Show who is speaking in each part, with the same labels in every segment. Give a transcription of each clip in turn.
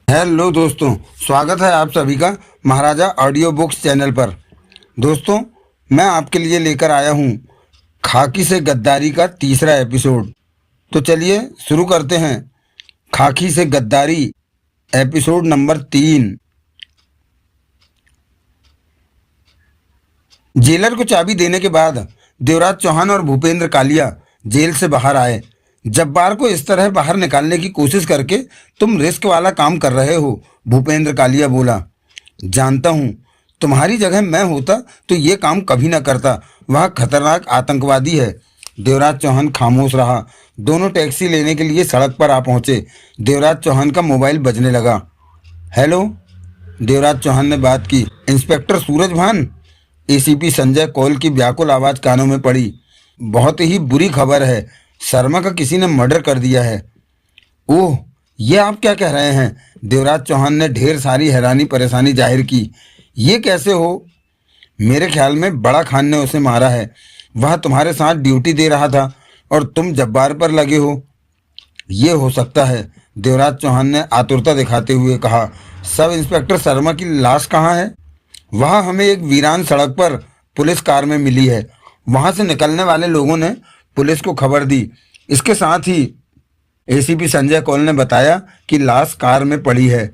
Speaker 1: Hello दोस्तों, स्वागत है आप सभी का महाराजा ऑडियो बुक्स चैनल पर। दोस्तों, मैं आपके लिए लेकर आया हूँ खाकी से गद्दारी का तीसरा एपिसोड। तो चलिए शुरू करते हैं। खाकी से गद्दारी एपिसोड नंबर 3। जेलर को चाबी देने के बाद देवराज चौहान और भूपेंद्र कालिया जेल से बाहर आए। जब्बार को इस तरह बाहर निकालने की कोशिश करके तुम रिस्क वाला काम कर रहे हो, भूपेंद्र कालिया बोला। जानता हूँ, तुम्हारी जगह मैं होता तो ये काम कभी ना करता। वह खतरनाक आतंकवादी है। देवराज चौहान खामोश रहा। दोनों टैक्सी लेने के लिए सड़क पर आ पहुंचे। देवराज चौहान का मोबाइल बजने लगा। हेलो, देवराज चौहान ने बात की। इंस्पेक्टर सूरज भान, एसीपी संजय कौल की व्याकुल आवाज कानों में पड़ी। बहुत ही बुरी खबर है, शर्मा का किसी ने मर्डर कर दिया है। ओह, ये आप क्या कह रहे हैं? देवराज चौहान ने ढेर सारी हैरानी परेशानी जाहिर की। ये कैसे हो? मेरे ख्याल में बड़ा खान ने उसे मारा है। वह तुम्हारे साथ ड्यूटी दे रहा था और तुम जब्बार पर लगे हो। ये हो सकता है, देवराज चौहान ने आतुरता दिखाते हुए कहा। सब इंस्पेक्टर शर्मा की लाश कहाँ है? वह हमें एक वीरान सड़क पर पुलिस कार में मिली है। वहां से निकलने वाले लोगों ने पुलिस को खबर दी। इसके साथ ही एसीपी संजय कौल ने बताया कि लाश कार में पड़ी है।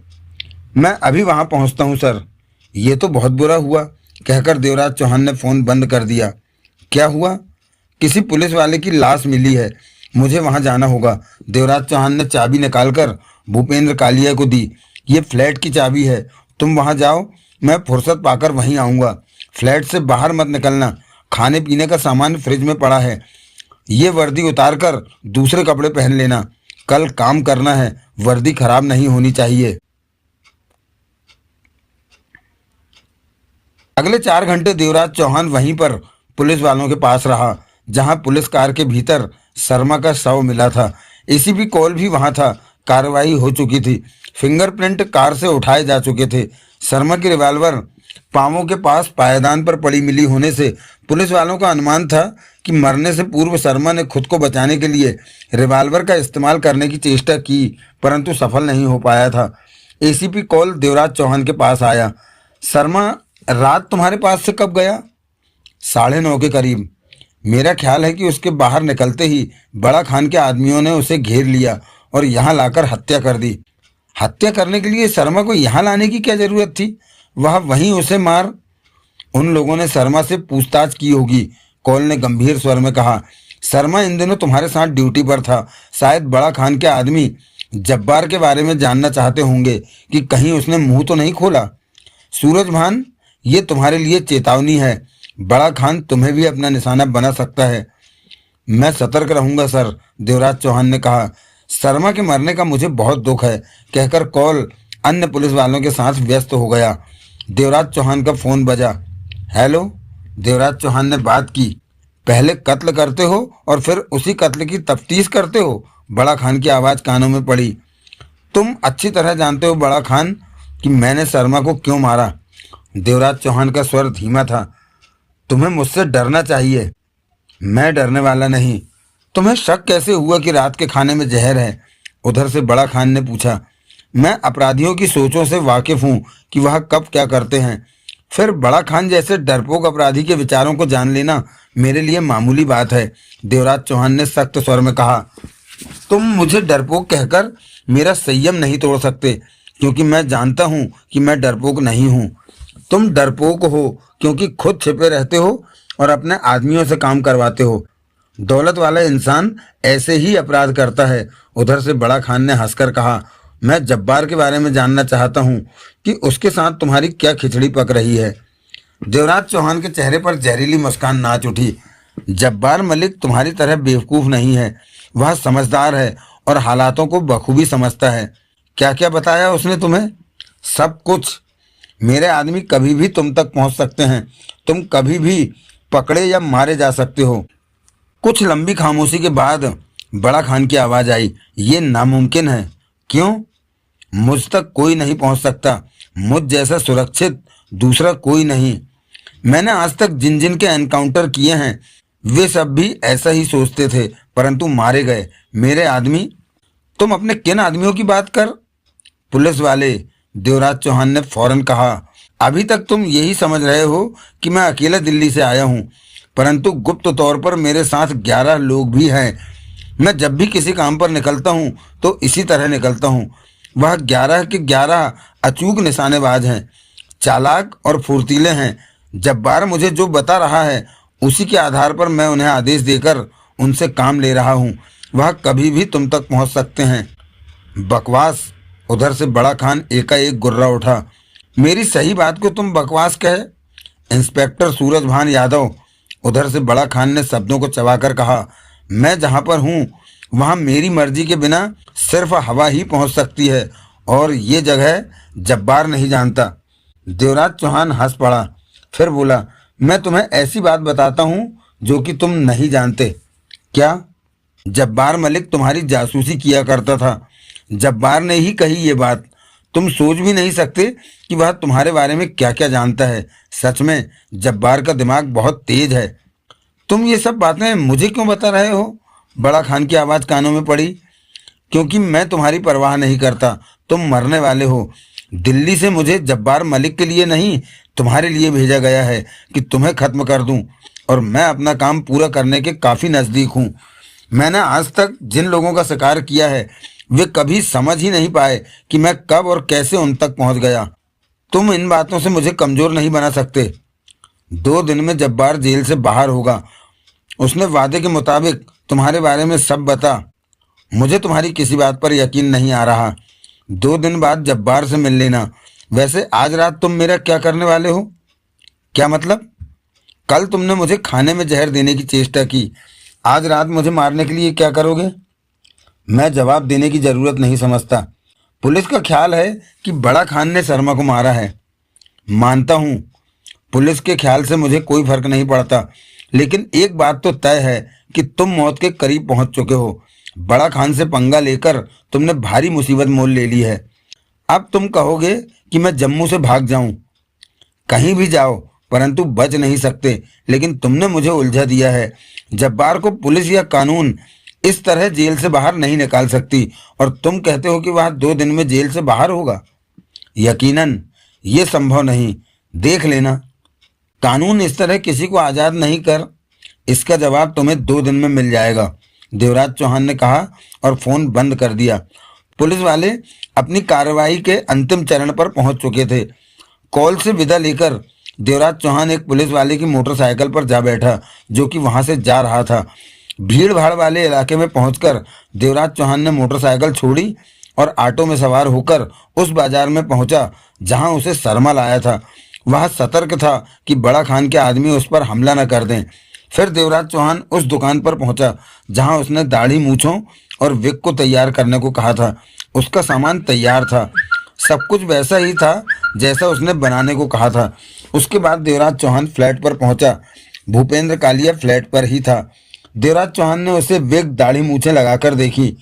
Speaker 1: मैं अभी वहां पहुंचता हूं सर। ये तो बहुत बुरा हुआ, कहकर देवराज चौहान ने फोन बंद कर दिया। क्या हुआ? किसी पुलिस वाले की लाश मिली है, मुझे वहां जाना होगा। देवराज चौहान ने चाबी निकालकर भूपेंद्र कालिया को दी। ये फ्लैट की चाबी है, तुम वहां जाओ, मैं फुर्सत पाकर वहीं आऊँगा। फ्लैट से बाहर मत निकलना। खाने पीने का सामान फ्रिज में पड़ा है। ये वर्दी उतार कर दूसरे कपड़े पहन लेना। कल काम करना है, वर्दी खराब नहीं होनी चाहिए। अगले 4 घंटे देवराज चौहान वहीं पर पुलिस वालों के पास रहा, जहां पुलिस कार के भीतर शर्मा का शव मिला था। एसीपी कॉल भी वहां था। कार्रवाई हो चुकी थी। फिंगरप्रिंट कार से उठाए जा चुके थे। शर्मा की रिवॉल्वर पांवों के पास पायदान पर पड़ी मिली होने से पुलिस वालों का अनुमान था कि मरने से पूर्व शर्मा ने खुद को बचाने के लिए रिवॉल्वर का इस्तेमाल करने की चेष्टा की, परंतु सफल नहीं हो पाया था। एसीपी कौल देवराज चौहान के पास आया। शर्मा रात तुम्हारे पास से कब गया? 9:30 के करीब। मेरा ख्याल है कि उसके बाहर निकलते ही बड़ा खान के आदमियों ने उसे घेर लिया और यहाँ लाकर हत्या कर दी। हत्या करने के लिए शर्मा को यहाँ लाने की क्या जरूरत थी? वह वहीं उसे मार। उन लोगों ने शर्मा से पूछताछ की होगी, कौल ने गंभीर स्वर में कहा। शर्मा इन दिनों तुम्हारे साथ ड्यूटी पर था। शायद बड़ा खान के आदमी जब्बार के बारे में जानना चाहते होंगे कि कहीं उसने मुंह तो नहीं खोला। सूरज भान, ये तुम्हारे लिए चेतावनी है। बड़ा खान तुम्हें भी अपना निशाना बना सकता है। मैं सतर्क रहूंगा सर, देवराज चौहान ने कहा। शर्मा के मरने का मुझे बहुत दुख है, कहकर कौल अन्य पुलिस वालों के साथ व्यस्त हो गया। देवराज चौहान का फोन बजा। हेलो, देवराज चौहान ने बात की। पहले कत्ल करते हो और फिर उसी कत्ल की तफ्तीश करते हो, बड़ा खान की आवाज़ कानों में पड़ी। तुम अच्छी तरह जानते हो बड़ा खान कि मैंने शर्मा को क्यों मारा। देवराज चौहान का स्वर धीमा था। तुम्हें मुझसे डरना चाहिए। मैं डरने वाला नहीं। तुम्हें शक कैसे हुआ कि रात के खाने में जहर है? उधर से बड़ा खान ने पूछा। मैं अपराधियों की सोचों से वाकिफ हूँ कि वह कब क्या करते हैं। फिर बड़ा खान जैसे डरपोक अपराधी के विचारों को जान लेना मेरे लिए मामूली बात है, देवराज चौहान ने सख्त स्वर में कहा। तुम मुझे डरपोक कहकर मेरा संयम नहीं तोड़ सकते, क्योंकि मैं जानता हूँ कि मैं डरपोक नहीं हूँ। तुम डरपोक हो क्योंकि खुद छिपे रहते हो और अपने आदमियों से काम करवाते हो। दौलत वाला इंसान ऐसे ही अपराध करता है, उधर से बड़ा खान ने हंसकर कहा। मैं जब्बार के बारे में जानना चाहता हूँ कि उसके साथ तुम्हारी क्या खिचड़ी पक रही है। देवराज चौहान के चेहरे पर जहरीली मुस्कान नाच उठी। जब्बार मलिक तुम्हारी तरह बेवकूफ़ नहीं है। वह समझदार है और हालातों को बखूबी समझता है। क्या क्या बताया उसने तुम्हें? सब कुछ। मेरे आदमी कभी भी तुम तक पहुंच सकते हैं। तुम कभी भी पकड़े या मारे जा सकते हो। कुछ लंबी खामोशी के बाद बड़ा खान की आवाज़ आई। ये नामुमकिन है। क्यों? मुझ तक कोई नहीं पहुंच सकता। मुझ जैसा सुरक्षित दूसरा कोई नहीं। मैंने आज तक जिन जिन के एनकाउंटर किए हैं वे सब भी ऐसा ही सोचते थे, परंतु मारे गए। मेरे आदमी। तुम अपने किन आदमियों की बात कर? पुलिस वाले, देवराज चौहान ने फौरन कहा। अभी तक तुम यही समझ रहे हो कि मैं अकेला दिल्ली से आया हूँ, परंतु गुप्त तौर पर मेरे साथ 11 लोग भी हैं। मैं जब भी किसी काम पर निकलता हूँ तो इसी तरह निकलता हूँ। वह 11 के 11 अचूक निशानेबाज हैं, चालाक और फुर्तीले हैं। जब्बार मुझे जो बता रहा है उसी के आधार पर मैं उन्हें आदेश देकर उनसे काम ले रहा हूँ। वह कभी भी तुम तक पहुँच सकते हैं। बकवास। उधर से बड़ा खान एकाएक गुर्रा उठा। मेरी सही बात को तुम बकवास कहे? इंस्पेक्टर सूरजभान यादव, उधर से बड़ा खान ने शब्दों को चबाकर कहा। मैं जहां पर हूं वहां मेरी मर्जी के बिना सिर्फ हवा ही पहुंच सकती है, और ये जगह जब्बार नहीं जानता। देवराज चौहान हंस पड़ा, फिर बोला, मैं तुम्हें ऐसी बात बताता हूं जो कि तुम नहीं जानते। क्या? जब्बार मलिक तुम्हारी जासूसी किया करता था। जब्बार ने ही कही ये बात। तुम सोच भी नहीं सकते कि वह तुम्हारे बारे में क्या क्या जानता है। सच में जब्बार का दिमाग बहुत तेज है। तुम ये सब बातें मुझे क्यों बता रहे हो? बड़ा खान की आवाज़ कानों में पड़ी। क्योंकि मैं तुम्हारी परवाह नहीं करता। तुम मरने वाले हो। दिल्ली से मुझे जब्बार मलिक के लिए नहीं, तुम्हारे लिए भेजा गया है कि तुम्हें खत्म कर दूं, और मैं अपना काम पूरा करने के काफ़ी नज़दीक हूं। मैंने आज तक जिन लोगों का शिकार किया है वे कभी समझ ही नहीं पाए कि मैं कब और कैसे उन तक पहुंच गया। तुम इन बातों से मुझे कमज़ोर नहीं बना सकते। 2 दिन में जब्बार जेल से बाहर होगा। उसने वादे के मुताबिक तुम्हारे बारे में सब बता। मुझे तुम्हारी किसी बात पर यकीन नहीं आ रहा। 2 दिन बाद जब्बार से मिल लेना। वैसे आज रात तुम मेरा क्या करने वाले हो? क्या मतलब? कल तुमने मुझे खाने में जहर देने की चेष्टा की, आज रात मुझे मारने के लिए क्या करोगे? मैं जवाब देने की जरूरत नहीं समझता। पुलिस का ख्याल है कि बड़ा खान ने शर्मा को मारा है। मानता हूँ, पुलिस के ख्याल से मुझे कोई फर्क नहीं पड़ता, लेकिन एक बात तो तय है कि तुम मौत के करीब पहुंच चुके हो। बड़ा खान से पंगा लेकर तुमने भारी मुसीबत मोल ले ली है। अब तुम कहोगे कि मैं जम्मू से भाग जाऊं। कहीं भी जाओ, परंतु बच नहीं सकते। लेकिन तुमने मुझे उलझा दिया है। जब्बार को पुलिस या कानून इस तरह जेल से बाहर नहीं निकाल सकती, और तुम कहते हो कि वह 2 दिन में जेल से बाहर होगा। यकीनन ये संभव नहीं। देख लेना, कानून इस तरह किसी को आज़ाद नहीं कर। इसका जवाब तुम्हें 2 दिन में मिल जाएगा, देवराज चौहान ने कहा और फोन बंद कर दिया। पुलिस वाले अपनी कार्रवाई के अंतिम चरण पर पहुंच चुके थे। कॉल से विदा लेकर देवराज चौहान एक पुलिस वाले की मोटरसाइकिल पर जा बैठा, जो कि वहां से जा रहा था। भीड़ भाड़ वाले इलाके में पहुंचकर देवराज चौहान ने मोटरसाइकिल छोड़ी और ऑटो में सवार होकर उस बाजार में पहुंचा जहां उसे शर्मा लाया था। वह सतर्क था कि बड़ा खान के आदमी उस पर हमला न कर दें। फिर देवराज चौहान उस दुकान पर पहुंचा जहां उसने दाढ़ी मूछों और विग को तैयार करने को कहा था। उसका सामान तैयार था, सब कुछ वैसा ही था जैसा उसने बनाने को कहा था। उसके बाद देवराज चौहान फ्लैट पर पहुंचा। भूपेंद्र कालिया फ्लैट पर ही था। देवराज चौहान ने उसे विग दाढ़ी मूछें लगाकर देखी।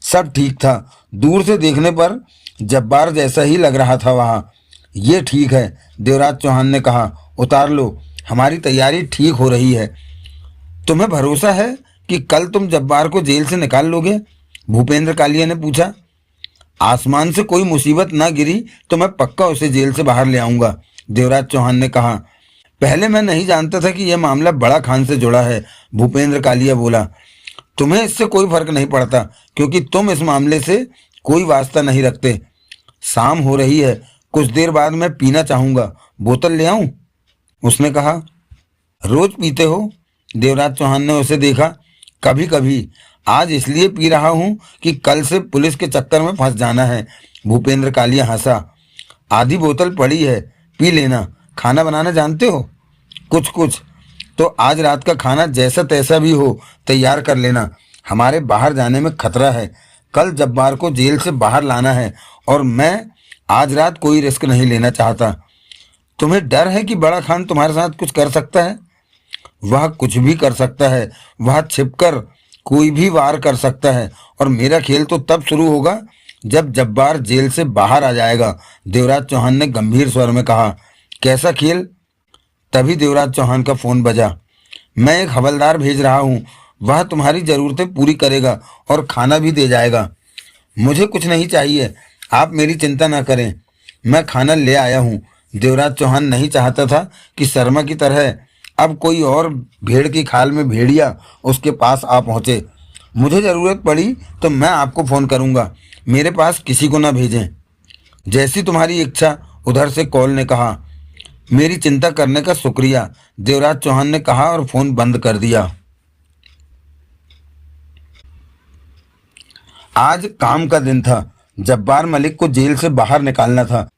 Speaker 1: सब ठीक था। दूर से देखने पर जब्बार जैसा ही लग रहा था। वहाँ ये ठीक है, देवराज चौहान ने कहा, उतार लो, हमारी तैयारी ठीक हो रही है। तुम्हें भरोसा है कि कल तुम जब्बार को जेल से निकाल लोगे? भूपेंद्र कालिया ने पूछा। आसमान से कोई मुसीबत ना गिरी तो मैं पक्का उसे जेल से बाहर ले आऊंगा, देवराज चौहान ने कहा। पहले मैं नहीं जानता था कि यह मामला बड़ा खान से जुड़ा है, भूपेंद्र कालिया बोला। तुम्हें इससे कोई फर्क नहीं पड़ता क्योंकि तुम इस मामले से कोई वास्ता नहीं रखते। शाम हो रही है, कुछ देर बाद मैं पीना चाहूंगा, बोतल ले आऊं? उसने कहा। रोज पीते हो? देवराज चौहान ने उसे देखा। कभी कभी, आज इसलिए पी रहा हूं कि कल से पुलिस के चक्कर में फंस जाना है, भूपेंद्र कालिया हंसा। आधी बोतल पड़ी है, पी लेना। खाना बनाना जानते हो? कुछ कुछ। तो आज रात का खाना जैसा तैसा भी हो तैयार कर लेना। हमारे बाहर जाने में खतरा है। कल जब्बार को जेल से बाहर लाना है और मैं आज रात कोई रिस्क नहीं लेना चाहता। तुम्हें डर है कि बड़ा खान तुम्हारे साथ कुछ कर सकता है? वह कुछ भी कर सकता है। वह छिपकर कोई भी वार कर सकता है, और मेरा खेल तो तब शुरू होगा जब जब्बार जेल से बाहर आ जाएगा, देवराज चौहान ने गंभीर स्वर में कहा। कैसा खेल? तभी देवराज चौहान का फोन बजा। मैं एक हवलदार भेज रहा हूँ, वह तुम्हारी जरूरतें पूरी करेगा और खाना भी दे जाएगा। मुझे कुछ नहीं चाहिए, आप मेरी चिंता ना करें, मैं खाना ले आया हूँ। देवराज चौहान नहीं चाहता था कि शर्मा की तरह अब कोई और भेड़ की खाल में भेड़िया उसके पास आ पहुंचे। मुझे ज़रूरत पड़ी तो मैं आपको फ़ोन करूंगा, मेरे पास किसी को ना भेजें। जैसी तुम्हारी इच्छा, उधर से कॉल ने कहा। मेरी चिंता करने का शुक्रिया, देवराज चौहान ने कहा और फ़ोन बंद कर दिया। आज काम का दिन था। जब्बार मलिक को जेल से बाहर निकालना था।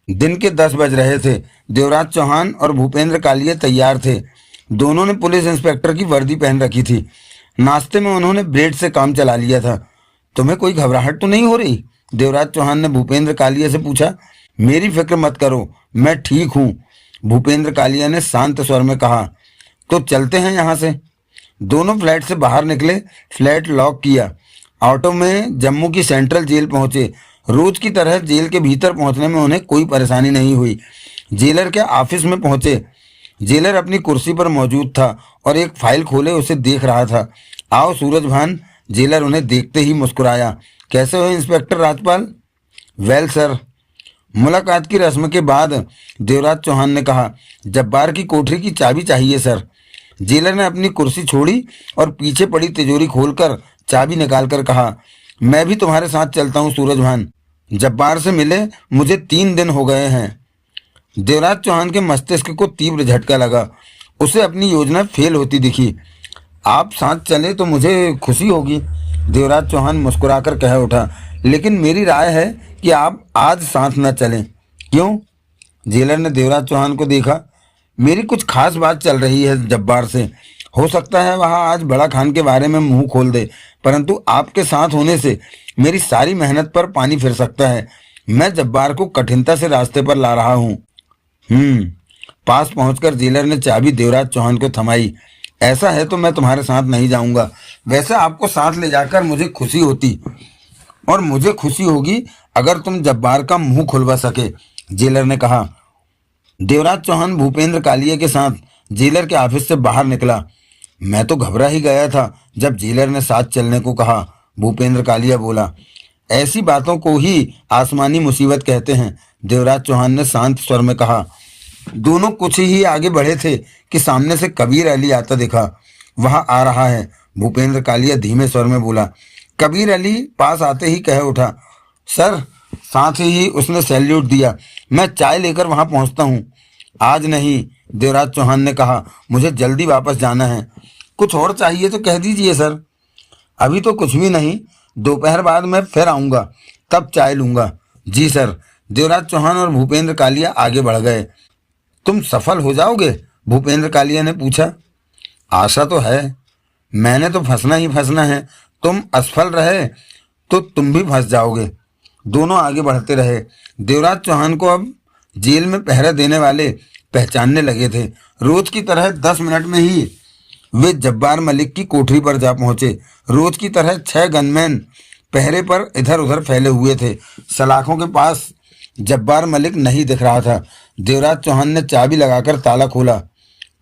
Speaker 1: दिन के 10 बज रहे थे। देवराज चौहान और भूपेंद्र कालिया तैयार थे। दोनों ने पुलिस इंस्पेक्टर की वर्दी पहन रखी थी। नाश्ते में उन्होंने ब्रेड से काम चला लिया था। तुम्हें कोई घबराहट तो नहीं हो रही? देवराज चौहान ने भूपेंद्र कालिया से पूछा। मेरी फिक्र मत करो, मैं ठीक हूँ, भूपेंद्र कालिया ने शांत स्वर में कहा। तो चलते हैं यहाँ से। दोनों फ्लैट से बाहर निकले, फ्लैट लॉक किया। ऑटो में जम्मू की सेंट्रल जेल पहुंचे। रोज की तरह जेल के भीतर पहुंचने में उन्हें कोई परेशानी नहीं हुई। जेलर के ऑफिस में पहुंचे। जेलर अपनी कुर्सी पर मौजूद था और एक फाइल खोले उसे देख रहा था। आओ सूरजभान, जेलर उन्हें देखते ही मुस्कुराया। कैसे हो इंस्पेक्टर राजपाल? Well sir. मुलाकात की रस्म के बाद देवराज चौहान ने कहा। जब्बार की कोठरी की चाबी चाहिए सर। जेलर ने अपनी कुर्सी छोड़ी और पीछे पड़ी तिजोरी खोलकर चाबी निकालकर कहा। मैं भी तुम्हारे साथ चलता हूँ सूरजभान। जब्बार से मिले मुझे 3 दिन हो गए हैं। देवराज चौहान के मस्तिष्क को तीव्र झटका लगा। उसे अपनी योजना फेल होती दिखी। आप साथ चले तो मुझे खुशी होगी, देवराज चौहान मुस्कुराकर कह उठा। लेकिन मेरी राय है कि आप आज साथ न चलें। क्यों? जेलर ने देवराज चौहान को देखा। मेरी कुछ खास बात चल रही है जब्बार से। हो सकता है वह आज बड़ा खान के बारे में मुंह खोल दे, परंतु आपके साथ होने से मेरी सारी मेहनत पर पानी फिर सकता है। मैं जब्बार को कठिनता से रास्ते पर ला रहा हूँ। पास पहुंचकर जेलर ने चाबी देवराज चौहान को थमाई। ऐसा है तो मैं तुम्हारे साथ नहीं जाऊंगा। वैसे आपको साथ ले जाकर मुझे खुशी होती, और मुझे खुशी होगी अगर तुम जब्बार का मुंह खुलवा सके, जेलर ने कहा। देवराज चौहान भूपेंद्र कालिया के साथ जेलर के ऑफिस से बाहर निकला। मैं तो घबरा ही गया था जब जेलर ने साथ चलने को कहा, भूपेंद्र कालिया बोला। ऐसी बातों को ही आसमानी मुसीबत कहते हैं, देवराज चौहान ने शांत स्वर में कहा। दोनों कुछ ही आगे बढ़े थे कि सामने से कबीर अली आता दिखा। वहां आ रहा है, भूपेंद्र कालिया धीमे स्वर में बोला। कबीर अली पास आते ही कह उठा, सर। साथ ही उसने सैल्यूट दिया। मैं चाय लेकर वहां पहुंचता हूं। आज नहीं, देवराज चौहान ने कहा, मुझे जल्दी वापस जाना है। कुछ और चाहिए तो कह दीजिए सर। अभी तो कुछ भी नहीं, दोपहर बाद मैं फिर आऊँगा, तब चाय लूँगा। जी सर। देवराज चौहान और भूपेंद्र कालिया आगे बढ़ गए। तुम सफल हो जाओगे? भूपेंद्र कालिया ने पूछा। आशा तो है, मैंने तो फंसना ही फंसना है। तुम असफल रहे तो तुम भी फंस जाओगे। दोनों आगे बढ़ते रहे। देवराज चौहान को अब जेल में पहरा देने वाले पहचानने लगे थे। रोज की तरह 10 मिनट में ही वे जब्बार मलिक की कोठरी पर जा पहुंचे। रोज की तरह 6 गनमैन पहरे पर इधर उधर फैले हुए थे। सलाखों के पास जब्बार मलिक नहीं दिख रहा था। देवराज चौहान ने चाबी लगाकर ताला खोला।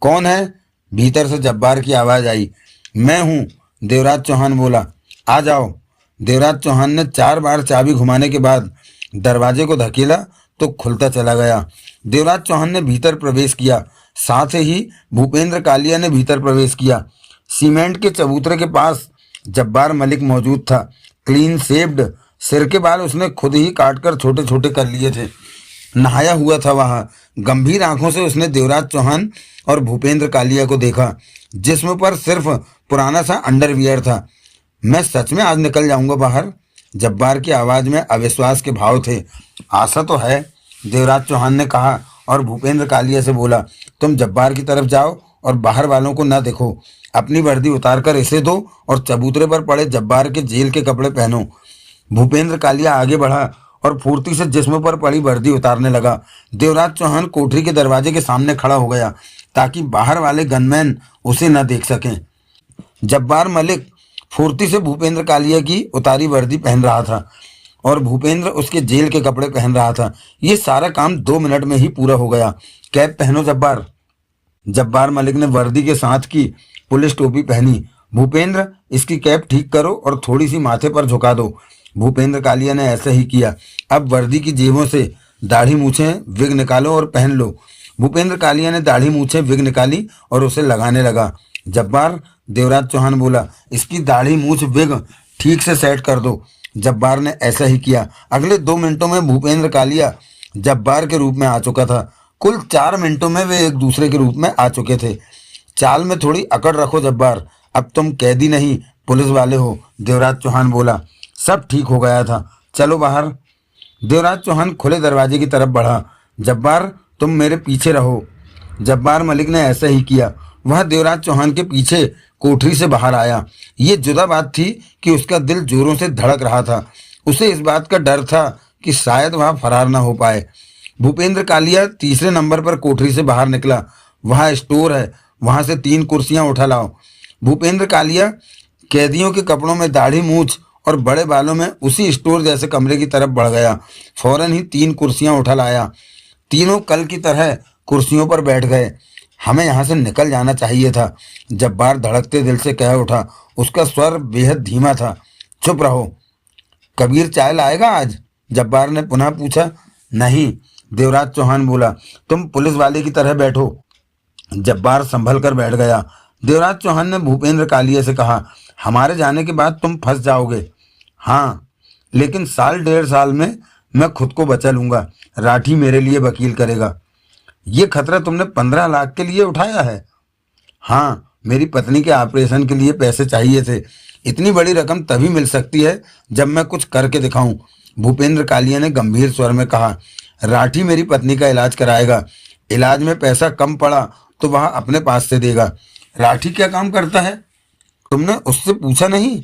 Speaker 1: कौन है? भीतर से जब्बार की आवाज आई। मैं हूँ, देवराज चौहान बोला। आ जाओ। देवराज चौहान ने 4 बार चाबी घुमाने के बाद दरवाजे को धकेला तो खुलता चला गया। देवराज चौहान ने भीतर प्रवेश किया। साथ ही भूपेंद्र कालिया ने भीतर प्रवेश किया। सीमेंट के चबूतरे के पास जब्बार मलिक मौजूद था। क्लीन शेव्ड, सिर के बाल उसने खुद ही काटकर छोटे छोटे कर लिए थे। नहाया हुआ था वहां। गंभीर आंखों से उसने देवराज चौहान और भूपेंद्र कालिया को देखा। जिस्म पर सिर्फ पुराना सा अंडरवियर था। मैं सच में आज निकल जाऊंगा बाहर? जब्बार की आवाज में अविश्वास के भाव थे। आशा तो है, देवराज चौहान ने कहा और भूपेंद्र कालिया से बोला। तुम जब्बार की तरफ जाओ और बाहर वालों को न देखो। अपनी वर्दी उतारकर इसे दो और चबूतरे पर पड़े जब्बार के जेल के कपड़े पहनो। भूपेंद्र कालिया आगे बढ़ा और फुर्ती से जिस्म पर पड़ी वर्दी उतारने लगा। देवराज चौहान कोठरी के दरवाजे के सामने खड़ा हो गया ताकि बाहर वाले गनमैन उसे न देख सकें। जब्बार मलिक फुर्ती से भूपेंद्र कालिया की उतारी वर्दी पहन रहा था और भूपेंद्र उसके जेल के कपड़े पहन रहा था। ये सारा काम 2 मिनट में ही पूरा हो गया। कैप पहनो जब्बार। जब्बार मलिक ने वर्दी के साथ की पुलिस टोपी पहनी। भूपेंद्र, इसकी कैप ठीक करो और थोड़ी सी माथे पर झुका दो। भूपेंद्र कालिया ने ऐसा ही किया। अब वर्दी की जेबों से दाढ़ी मूछें विग निकालो और पहन लो। भूपेंद्र कालिया ने दाढ़ी मूछें विग निकाली और उसे लगाने लगा। जब्बार, देवराज चौहान बोला, इसकी दाढ़ी मूछ विग ठीक से सेट कर दो। जब्बार ने ऐसा ही किया। अगले 2 मिनटों में भूपेंद्र कालिया जब्बार के रूप में आ चुका था। कुल 4 मिनटों में वे एक दूसरे के रूप में आ चुके थे। चाल में थोड़ी अकड़ रखो जब्बार, अब तुम कैदी नहीं पुलिस वाले हो, देवराज चौहान बोला। सब ठीक हो गया था, चलो बाहर। देवराज चौहान खुले दरवाजे की तरफ बढ़ा। जब्बार, तुम मेरे पीछे रहो। जब्बार मलिक ने ऐसा ही किया। वह देवराज चौहान के पीछे कोठरी से बाहर आया। ये जुदा बात थी कि उसका दिल जोरों से धड़क रहा था। उसे इस बात का डर था कि शायद वह फरार न हो पाए। भूपेंद्र कालिया तीसरे नंबर पर कोठरी से बाहर निकला। वहाँ स्टोर है, वहाँ से 3 कुर्सियाँ उठा लाओ। भूपेंद्र कालिया कैदियों के कपड़ों में दाढ़ी मूछ और बड़े बालों में उसी स्टोर जैसे कमरे की तरफ बढ़ गया। फौरन ही 3 कुर्सियाँ उठा लाया। तीनों कल की तरह कुर्सियों पर बैठ गए। हमें यहाँ से निकल जाना चाहिए था, जब्बार धड़कते दिल से कह उठा। उसका स्वर बेहद धीमा था। चुप रहो। कबीर चाय लाएगा आज? जब्बार ने पुनः पूछा। नहीं, देवराज चौहान बोला। तुम पुलिस वाले की तरह बैठो। जब्बार संभल कर बैठ गया। देवराज चौहान ने भूपेंद्र कालिया से कहा, हमारे जाने के बाद तुम फंस जाओगे। हाँ, लेकिन 1.5 साल में मैं खुद को बचा लूंगा। राठी मेरे लिए वकील करेगा। ये खतरा तुमने 15 लाख के लिए उठाया है? हाँ, मेरी पत्नी के ऑपरेशन के लिए पैसे चाहिए थे। इतनी बड़ी रकम तभी मिल सकती है जब मैं कुछ करके दिखाऊं। भूपेंद्र कालिया ने गंभीर स्वर में कहा। राठी मेरी पत्नी का इलाज कराएगा। इलाज में पैसा कम पड़ा तो वह अपने पास से देगा। राठी क्या काम करता है? तुमने उससे पूछा नहीं?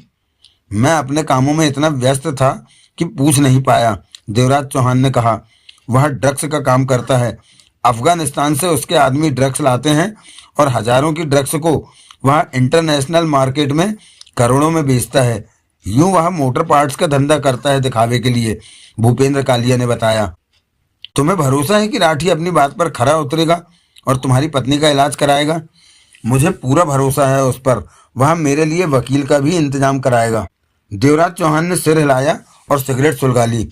Speaker 1: मैं अपने कामों में इतना व्यस्त था कि पूछ नहीं पाया, देवराज चौहान ने कहा। वह ड्रग्स का काम करता है। अफगानिस्तान से उसके आदमी ड्रग्स लाते हैं और हजारों की ड्रग्स को वह इंटरनेशनल मार्केट में करोड़ों में बेचता है। यूं वह मोटर पार्ट्स का धंधा करता है दिखावे के लिए, भूपेंद्र कालिया ने बताया। तुम्हें भरोसा है कि राठी अपनी बात पर खरा उतरेगा और तुम्हारी पत्नी का इलाज कराएगा? मुझे पूरा भरोसा है उस पर। वह मेरे लिए वकील का भी इंतजाम कराएगा। देवराज चौहान ने सिर हिलाया और सिगरेट सुलगा ली।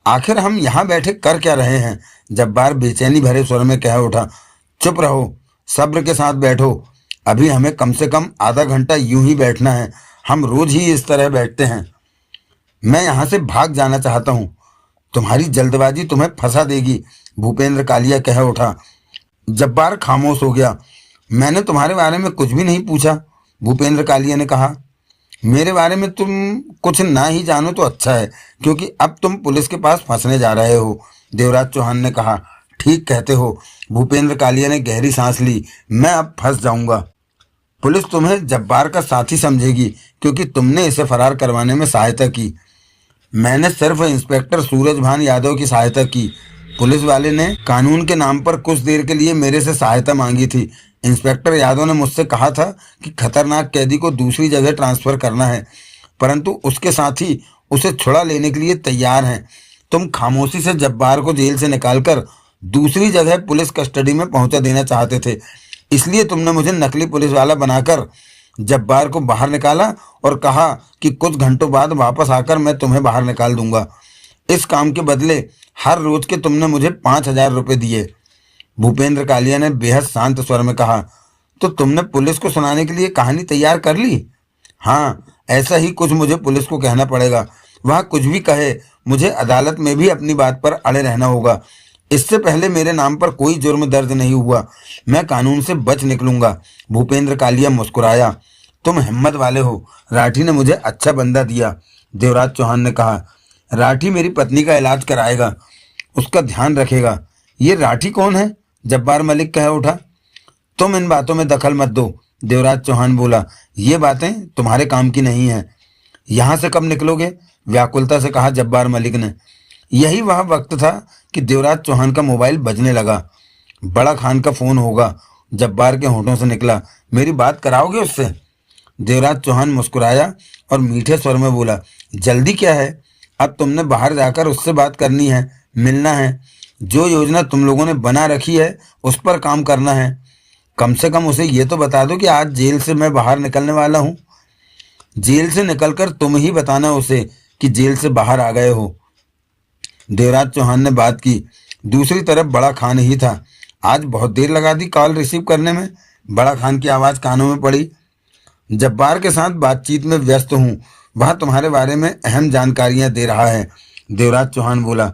Speaker 1: आखिर हम यहाँ बैठे कर क्या रहे हैं? जब्बार बेचैनी भरे स्वर में कह उठा। चुप रहो, सब्र के साथ बैठो। अभी हमें कम से कम आधा घंटा यूं ही बैठना है। हम रोज ही इस तरह बैठते हैं। मैं यहाँ से भाग जाना चाहता हूँ। तुम्हारी जल्दबाजी तुम्हें फंसा देगी, भूपेंद्र कालिया कह उठा। जब्बार खामोश हो गया। मैंने तुम्हारे बारे में कुछ भी नहीं पूछा, भूपेंद्र कालिया ने कहा। मेरे बारे में तुम कुछ ना ही जानो तो अच्छा है, क्योंकि अब तुम पुलिस के पास फंसने जा रहे हो, देवराज चौहान ने कहा। ठीक कहते हो, भूपेंद्र कालिया ने गहरी सांस ली। मैं अब फंस जाऊंगा। पुलिस तुम्हें जब्बार का साथी समझेगी क्योंकि तुमने इसे फरार करवाने में सहायता की। मैंने सिर्फ इंस्पेक्टर सूरजभान यादव की सहायता की। पुलिस वाले ने कानून के नाम पर कुछ देर के लिए मेरे से सहायता मांगी थी। इंस्पेक्टर यादव ने मुझसे कहा था कि खतरनाक कैदी को दूसरी जगह ट्रांसफर करना है, परंतु उसके साथी उसे छुड़ा लेने के लिए तैयार हैं। तुम खामोशी से जब्बार को जेल से निकालकर दूसरी जगह पुलिस कस्टडी में पहुंचा देना चाहते थे, इसलिए तुमने मुझे नकली पुलिस वाला बनाकर जब्बार को बाहर निकाला और कहा कि कुछ घंटों बाद वापस आकर मैं तुम्हें बाहर निकाल दूंगा। इस काम के बदले हर रोज के तुमने मुझे 5,000 रुपये दिए, भूपेंद्र कालिया ने बेहद शांत स्वर में कहा। तो तुमने पुलिस को सुनाने के लिए कहानी तैयार कर ली? हाँ, ऐसा ही कुछ मुझे पुलिस को कहना पड़ेगा। वह कुछ भी कहे, मुझे अदालत में भी अपनी बात पर अड़े रहना होगा। इससे पहले मेरे नाम पर कोई जुर्म दर्ज नहीं हुआ, मैं कानून से बच निकलूंगा, भूपेंद्र कालिया मुस्कुराया। तुम हिम्मत वाले हो। राठी ने मुझे अच्छा बंदा दिया, देवराज चौहान ने कहा। राठी मेरी पत्नी का इलाज कराएगा, उसका ध्यान रखेगा। ये राठी कौन है? जब्बार मलिक कह उठा। तुम इन बातों में दखल मत दो, देवराज चौहान बोला। ये बातें तुम्हारे काम की नहीं है। यहाँ से कब निकलोगे? व्याकुलता से कहा जब्बार मलिक ने। यही वह वक्त था कि देवराज चौहान का मोबाइल बजने लगा। बड़ा खान का फोन होगा, जब्बार के होठों से निकला। मेरी बात कराओगे उससे? देवराज चौहान मुस्कुराया और मीठे स्वर में बोला, जल्दी क्या है? अब तुमने बाहर जाकर उससे बात करनी है, मिलना है। जो योजना तुम लोगों ने बना रखी है उस पर काम करना है। कम से कम उसे ये तो बता दो कि आज जेल से मैं बाहर निकलने वाला हूँ। जेल से निकलकर तुम ही बताना उसे कि जेल से बाहर आ गए हो। देवराज चौहान ने बात की। दूसरी तरफ बड़ा खान ही था। आज बहुत देर लगा दी कॉल रिसीव करने में। बड़ा खान की आवाज़ कानों में पड़ी। जब्बार के साथ बातचीत में व्यस्त हूँ, वह तुम्हारे बारे में अहम जानकारियां दे रहा है। देवराज चौहान बोला।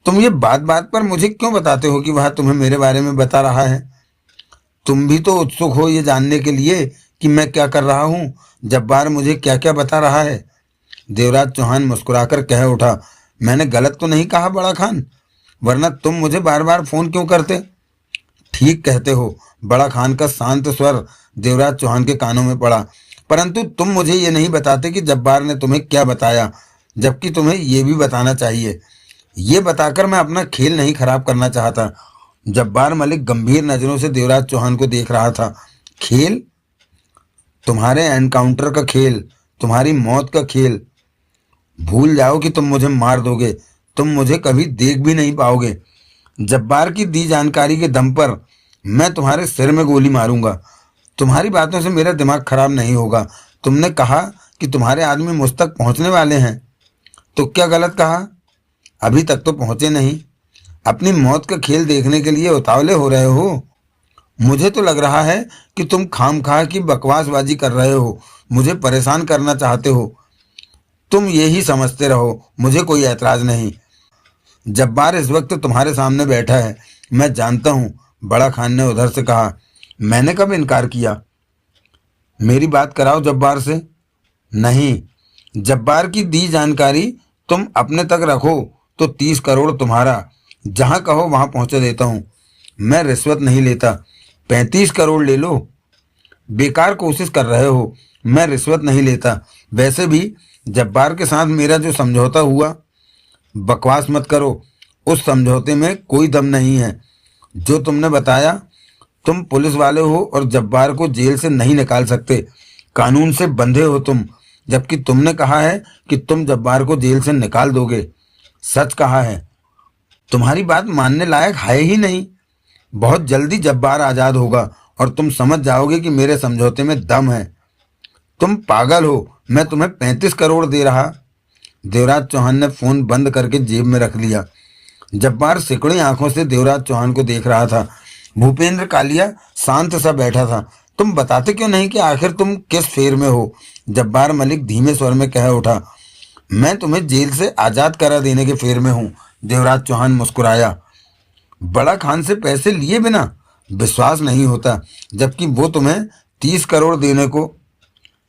Speaker 1: तुम ये बात बात पर मुझे क्यों बताते हो कि वह तुम्हें मेरे बारे में बता रहा है? तुम भी तो उत्सुक हो ये जानने के लिए कि मैं क्या कर रहा हूँ, जब्बार मुझे क्या क्या बता रहा है। देवराज चौहान मुस्कुराकर कह उठा। मैंने गलत तो नहीं कहा बड़ा खान, वरना तुम मुझे बार बार फोन क्यों करते? ठीक कहते हो। बड़ा खान का शांत स्वर देवराज चौहान के कानों में पड़ा। परंतु तुम मुझे ये नहीं बताते कि जब्बार ने तुम्हें क्या बताया, जबकि तुम्हें ये भी बताना चाहिए। ये बताकर मैं अपना खेल नहीं खराब करना चाहता। जब्बार मलिक गंभीर नजरों से देवराज चौहान को देख रहा था। खेल? तुम्हारे एनकाउंटर का खेल, तुम्हारी मौत का खेल। भूल जाओ कि तुम मुझे मार दोगे, तुम मुझे कभी देख भी नहीं पाओगे। जब्बार की दी जानकारी के दम पर मैं तुम्हारे सिर में गोली मारूंगा। तुम्हारी बातों से मेरा दिमाग खराब नहीं होगा। तुमने कहा कि तुम्हारे आदमी मुझ तक पहुंचने वाले हैं, तो क्या गलत कहा? अभी तक तो पहुंचे नहीं। अपनी मौत का खेल देखने के लिए उतावले हो रहे हो। मुझे तो लग रहा है कि तुम खामखा की बकवासबाजी कर रहे हो, मुझे परेशान करना चाहते हो। तुम ये ही समझते रहो, मुझे कोई ऐतराज नहीं। जब्बार इस वक्त तुम्हारे सामने बैठा है, मैं जानता हूँ। बड़ा खान ने उधर से कहा। मैंने कब इनकार किया? मेरी बात कराओ जब्बार से। नहीं, जब्बार की दी जानकारी तुम अपने तक रखो तो 30 करोड़ तुम्हारा। जहां कहो वहां पहुंचा देता हूं। मैं रिश्वत नहीं लेता। 35 करोड़ ले लो। बेकार कोशिश कर रहे हो। मैं रिश्वत नहीं लेता। वैसे भी जब्बार के साथ मेरा जो समझौता हुआ, बकवास मत करो। उस समझौते में कोई दम नहीं है। जो तुमने बताया, तुम पुलिस वाले हो और जब्बार को जेल से नहीं निकाल सकते। कानून से बंधे हो तुम, जबकि तुमने कहा है कि तुम जब्बार को जेल से निकाल दोगे। सच कहा है। तुम्हारी बात मानने लायक है ही नहीं। बहुत जल्दी जब्बार आजाद होगा और तुम समझ जाओगे कि मेरे समझौते में दम है। तुम पागल हो। मैं तुम्हें 35 करोड़ दे रहा। देवराज चौहान ने फोन बंद करके जेब में रख लिया। जब्बार सिकुड़ी आंखों से देवराज चौहान को देख रहा था। भूपेंद्र कालिया शांत सा बैठा था। तुम बताते क्यों नहीं कि आखिर तुम किस फेर में हो? जब्बार मलिक धीमे स्वर में कह उठा। मैं तुम्हें जेल से आजाद करा देने के फेर में हूं। देवराज चौहान मुस्कुराया। बड़ा खान से पैसे लिए बिना विश्वास नहीं होता, जबकि वो तुम्हें 30 करोड़ देने को।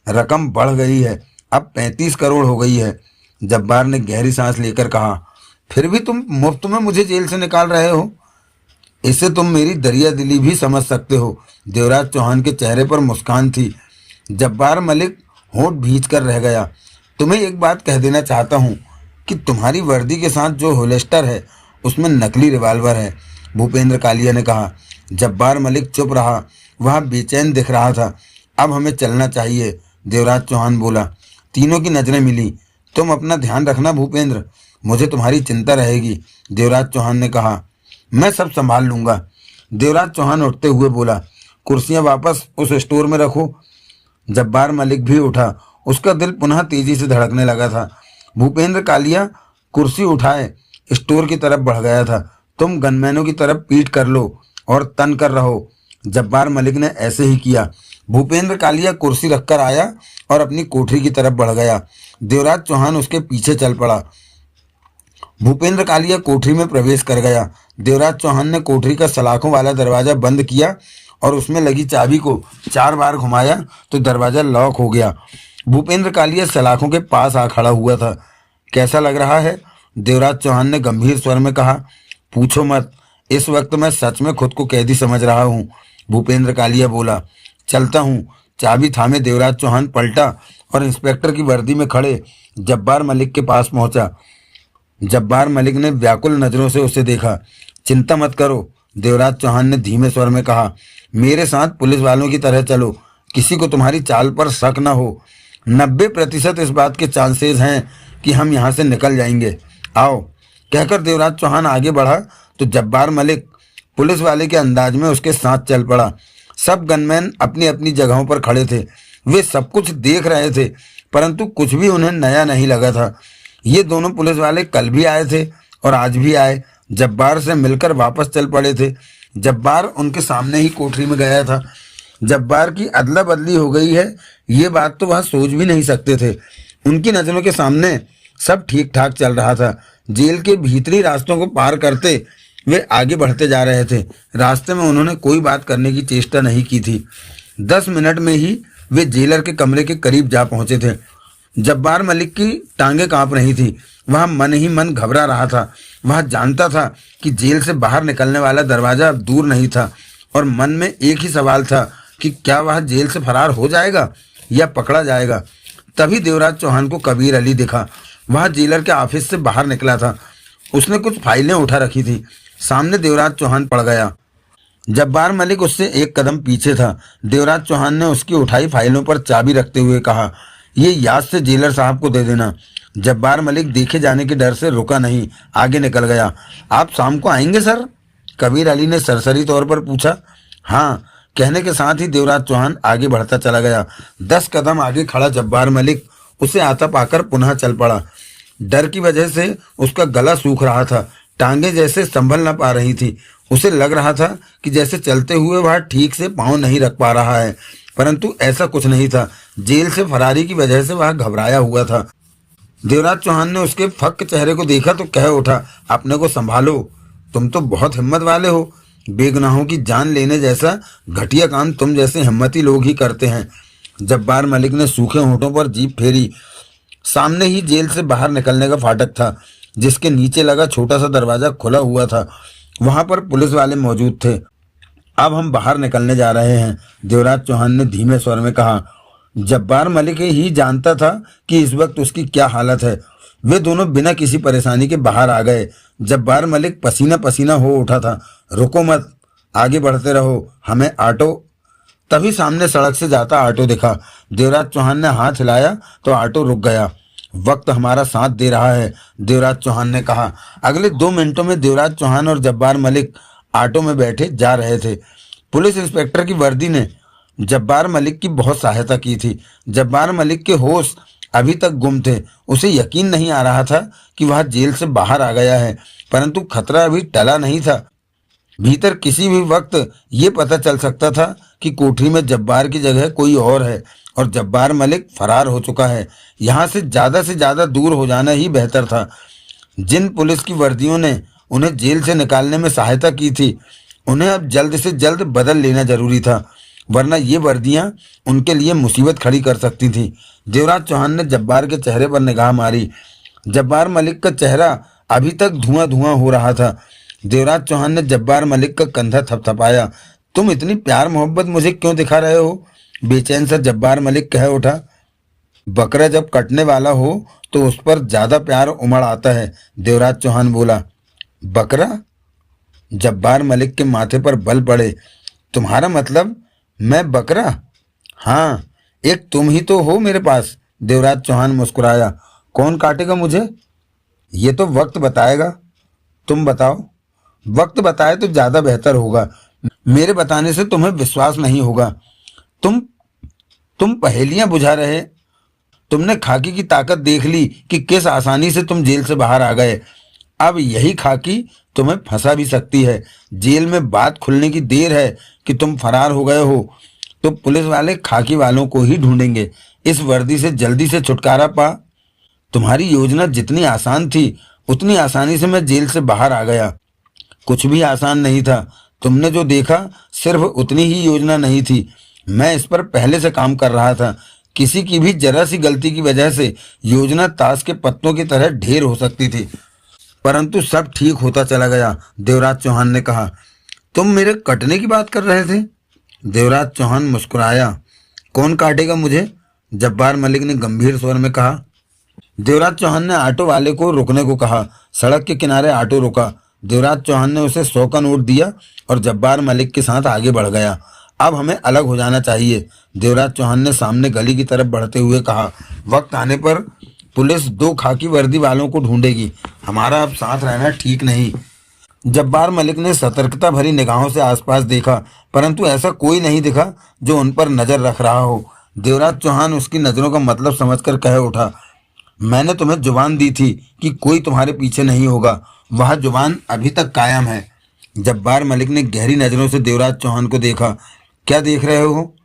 Speaker 1: रकम बढ़ गई है, अब 35 करोड़ हो गई है। जब्बार ने गहरी सांस लेकर कहा। फिर भी तुम मुफ्त में मुझे जेल से निकाल रहे हो। इससे तुम मेरी दरिया दिली भी समझ सकते हो। देवराज चौहान के चेहरे पर मुस्कान थी। जब्बार मलिक होंठ भींच कर रह गया। तुम्हें एक बात कह देना चाहता हूँ कि तुम्हारी वर्दी के साथ जो होलिस्टर है उसमें नकली रिवाल्वर है। भूपेंद्र कालिया ने कहा। जब्बार मलिक चुप रहा। वह बेचैन दिख रहा था। अब हमें चलना चाहिए, देवराज चौहान बोला। तीनों की नजरें मिली। तुम अपना ध्यान रखना भूपेंद्र, मुझे तुम्हारी चिंता रहेगी, देवराज चौहान ने कहा। मैं सब संभाल लूंगा, देवराज चौहान उठते हुए बोला। कुर्सियां वापस उस स्टोर में रखो। जब्बार मलिक भी उठा। उसका दिल पुनः तेजी से धड़कने लगा था। भूपेंद्र कालिया कुर्सी उठाए स्टोर की तरफ बढ़ गया था। तुम गनमैनों की तरफ पीठ कर लो और तन कर रहो। जब्बार मलिक ने ऐसे ही किया। भूपेंद्र कालिया कुर्सी रखकर आया और अपनी कोठरी की तरफ बढ़ गया। देवराज चौहान उसके पीछे चल पड़ा। भूपेंद्र कालिया कोठरी में प्रवेश कर गया। देवराज चौहान ने कोठरी का सलाखों वाला दरवाजा बंद किया और उसमें लगी चाबी को 4 बार घुमाया तो दरवाजा लॉक हो गया। भूपेंद्र कालिया सलाखों के पास आ खड़ा हुआ था। कैसा लग रहा है? देवराज चौहान ने गंभीर स्वर में कहा। पूछो मत, इस वक्त मैं सच में खुद को कैदी समझ रहा हूँ, भूपेंद्र कालिया बोला। चलता हूँ। चाबी थामे देवराज चौहान पलटा और इंस्पेक्टर की वर्दी में खड़े जब्बार मलिक के पास पहुंचा। जब्बार मलिक ने व्याकुल नजरों से उसे देखा। चिंता मत करो, देवराज चौहान ने धीमे स्वर में कहा। मेरे साथ पुलिस वालों की तरह चलो, किसी को तुम्हारी चाल पर शक न हो। 90% इस बात के चांसेस हैं कि हम यहाँ से निकल जाएंगे। आओ, कहकर देवराज चौहान आगे बढ़ा तो जब्बार मलिक पुलिस वाले के अंदाज में उसके साथ चल पड़ा। सब गनमैन अपनी अपनी जगहों पर खड़े थे। वे सब कुछ देख रहे थे, परंतु कुछ भी उन्हें नया नहीं लगा था। ये दोनों पुलिस वाले कल भी आए थे और आज भी आए, जब्बार से मिलकर वापस चल पड़े थे। जब्बार उनके सामने ही कोठरी में गया था। जब्बार की अदला बदली हो गई है, ये बात तो वह सोच भी नहीं सकते थे। उनकी नज़रों के सामने सब ठीक ठाक चल रहा था। जेल के भीतरी रास्तों को पार करते वे आगे बढ़ते जा रहे थे। रास्ते में उन्होंने कोई बात करने की चेष्टा नहीं की थी। 10 मिनट में ही वे जेलर के कमरे के करीब जा पहुंचे थे। जब्बार मलिक की टांगें कांप रही थी। वह मन ही मन घबरा रहा था। वह जानता था कि जेल से बाहर निकलने वाला दरवाजा अब दूर नहीं था और मन में एक ही सवाल था कि क्या वह जेल से फरार हो जाएगा या पकड़ा जाएगा। तभी देवराज चौहान को कबीर अली दिखा। वह जेलर के ऑफिस से बाहर निकला था। उसने कुछ फाइलें उठा रखी थी। सामने देवराज चौहान पड़ गया। जब्बार मलिक उससे एक कदम पीछे था। देवराज चौहान ने उसकी उठाई फाइलों पर चाबी रखते हुए कहा, ये याद से जेलर साहब को दे देना। जब्बार मलिक देखे जाने के डर से रुका नहीं, आगे निकल गया। आप शाम को आएंगे सर? कबीर अली ने सरसरी तौर पर पूछा। हाँ, कहने के साथ ही देवराज चौहान आगे बढ़ता चला गया। 10 कदम आगे खड़ा जब्बार मलिक उसे आता पाकर पुनः चल पड़ा। डर की वजह से उसका गला सूख रहा था। टांगे जैसे संभल न पा रही थी। उसे लग रहा था कि जैसे चलते हुए वह ठीक से पांव नहीं रख पा रहा है, परंतु ऐसा कुछ नहीं था। जेल से फरारी की वजह से वह घबराया हुआ था। देवराज चौहान ने उसके फक चेहरे को देखा तो कह उठा, अपने को संभालो, तुम तो बहुत हिम्मत वाले हो। बेगुनाहों की जान लेने जैसा घटिया काम तुम जैसे हिम्मती लोग ही करते हैं। जब्बार मलिक ने सूखे होंठों पर जीभ फेरी। सामने ही जेल से बाहर निकलने का फाटक था, जिसके नीचे लगा छोटा सा दरवाजा खुला हुआ था। वहां पर पुलिस वाले मौजूद थे। अब हम बाहर निकलने जा रहे हैं, देवराज चौहान ने धीमे स्वर में कहा। जब्बार मलिक ही जानता था कि इस वक्त उसकी क्या हालत है। वे दोनों बिना किसी परेशानी के बाहर आ गए। जब्बार मलिक पसीना पसीना हो उठा था। रुको मत, आगे बढ़ते रहो, हमें ऑटो। तभी सामने सड़क से जाता ऑटो दिखा। देवराज चौहान ने हाथ हिलाया तो ऑटो रुक गया। वक्त हमारा साथ दे रहा है, देवराज चौहान ने कहा। अगले 2 मिनटों में देवराज चौहान और जब्बार मलिक ऑटो में बैठे जा रहे थे। पुलिस इंस्पेक्टर की वर्दी ने जब्बार मलिक की बहुत सहायता की थी। जब्बार मलिक के होश अभी तक गुम थे। उसे यकीन नहीं आ रहा था कि वह जेल से बाहर आ गया है, परंतु खतरा अभी टला नहीं था। भीतर किसी भी वक्त ये पता चल सकता था कि कोठरी में जब्बार की जगह कोई और है और जब्बार मलिक फरार हो चुका है। यहाँ से ज़्यादा दूर हो जाना ही बेहतर था। जिन पुलिस की वर्दियों ने उन्हें जेल से निकालने में सहायता की थी, उन्हें अब जल्द से जल्द बदल लेना जरूरी था, वरना ये वर्दियां उनके लिए मुसीबत खड़ी कर सकती थीं। देवराज चौहान ने जब्बार के चेहरे पर निगाह मारी। जब्बार मलिक का चेहरा अभी तक धुआं धुआं हो रहा था। देवराज चौहान ने जब्बार मलिक का कंधा थपथपाया। तुम इतनी प्यार मोहब्बत मुझे क्यों दिखा रहे हो? बेचैन सा जब्बार मलिक कह उठा। बकरा जब कटने वाला हो तो उस पर ज्यादा प्यार उमड़ आता है, देवराज चौहान बोला। बकरा? जब्बार मलिक के माथे पर बल पड़े। तुम्हारा मतलब मैं बकरा? हाँ, एक तुम ही तो हो मेरे पास। देवराज चौहान मुस्कुराया। कौन काटेगा मुझे? ये तो वक्त बताएगा। तुम बताओ। वक्त बताए तो ज्यादा बेहतर होगा। मेरे बताने से तुम्हें विश्वास नहीं होगा। तुम पहेलियां बुझा रहे। तुमने खाकी की ताकत देख ली कि किस आसानी से तुम जेल से बाहर आ गए। अब यही खाकी तुम्हें फंसा भी सकती है। जेल में बात खुलने की देर है कि तुम फरार हो गए हो तो पुलिस वाले खाकी वालों को ही ढूंढेंगे। इस वर्दी से जल्दी से छुटकारा पा। तुम्हारी योजना जितनी आसान थी उतनी आसानी से मैं जेल से बाहर आ गया। कुछ भी आसान नहीं था। तुमने जो देखा सिर्फ उतनी ही योजना नहीं थी। मैं इस पर पहले से काम कर रहा था। किसी की भी जरा सी गलती की वजह से योजना ताश के पत्तों की तरह ढेर हो सकती थी, परंतु सब ठीक होता चला गया। देवराज चौहान ने कहा। तुम मेरे कटने की बात कर रहे थे? देवराज चौहान मुस्कुराया। कौन काटेगा मुझे? जब्बार मलिक ने गंभीर स्वर में कहा। देवराज चौहान ने ऑटो वाले को रुकने को कहा। सड़क के किनारे ऑटो रुका। देवराज चौहान ने उसे 100 का नोट दिया और जब्बार मलिक के साथ आगे बढ़ गया। अब हमें अलग हो जाना चाहिए, देवराज चौहान ने सामने गली की तरफ बढ़ते हुए कहा। वक्त आने पर पुलिस 2 खाकी वर्दी वालों को ढूंढेगी। हमारा अब साथ रहना ठीक नहीं। जब्बार मलिक ने सतर्कता भरी निगाहों से आसपास देखा, परंतु ऐसा कोई नहीं दिखा जो उन पर नजर रख रहा हो। देवराज चौहान उसकी नजरों का मतलब समझकर कह उठा। मैंने तुम्हें जुबान दी थी कि कोई तुम्हारे पीछे नहीं होगा, वह जुबान अभी तक कायम है। जब्बार मलिक ने गहरी नजरों से देवराज चौहान को देखा। क्या देख रहे हो?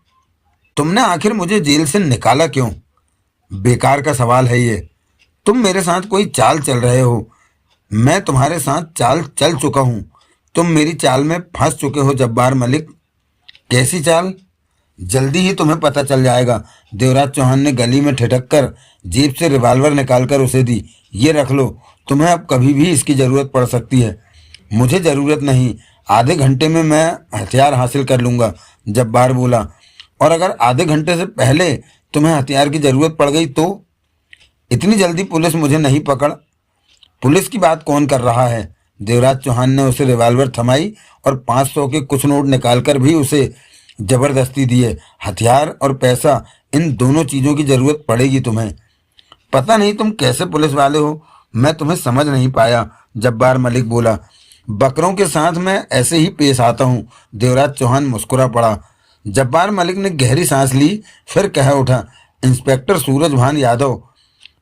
Speaker 1: तुमने आखिर मुझे जेल से निकाला क्यों? बेकार का सवाल है ये। तुम मेरे साथ कोई चाल चल रहे हो। मैं तुम्हारे साथ चाल चल चुका हूं। तुम मेरी चाल में फंस चुके हो जब्बार मलिक। कैसी चाल? जल्दी ही तुम्हें पता चल जाएगा। देवराज चौहान ने गली में ठिठक कर जेब से रिवॉल्वर निकालकर उसे दी। ये रख लो, तुम्हें अब कभी भी इसकी जरूरत पड़ सकती है। मुझे जरूरत नहीं, आधे घंटे में मैं हथियार हासिल कर लूंगा, जब्बार बोला। और अगर आधे घंटे से पहले तुम्हें हथियार की जरूरत पड़ गई तो? इतनी जल्दी पुलिस मुझे नहीं पकड़। पुलिस की बात कौन कर रहा है? देवराज चौहान ने उसे रिवॉल्वर थमाई और 500 के कुछ नोट निकालकर भी उसे जबरदस्ती दिए। हथियार और पैसा, इन दोनों चीजों की जरूरत पड़ेगी तुम्हें। पता नहीं तुम कैसे पुलिस वाले हो, मैं तुम्हें समझ नहीं पाया, जब्बार मलिक बोला। बकरों के साथ मैं ऐसे ही पेश आता हूँ। देवराज चौहान मुस्कुरा पड़ा। जब्बार मलिक ने गहरी सांस ली, फिर कह उठा, इंस्पेक्टर सूरजभान यादव,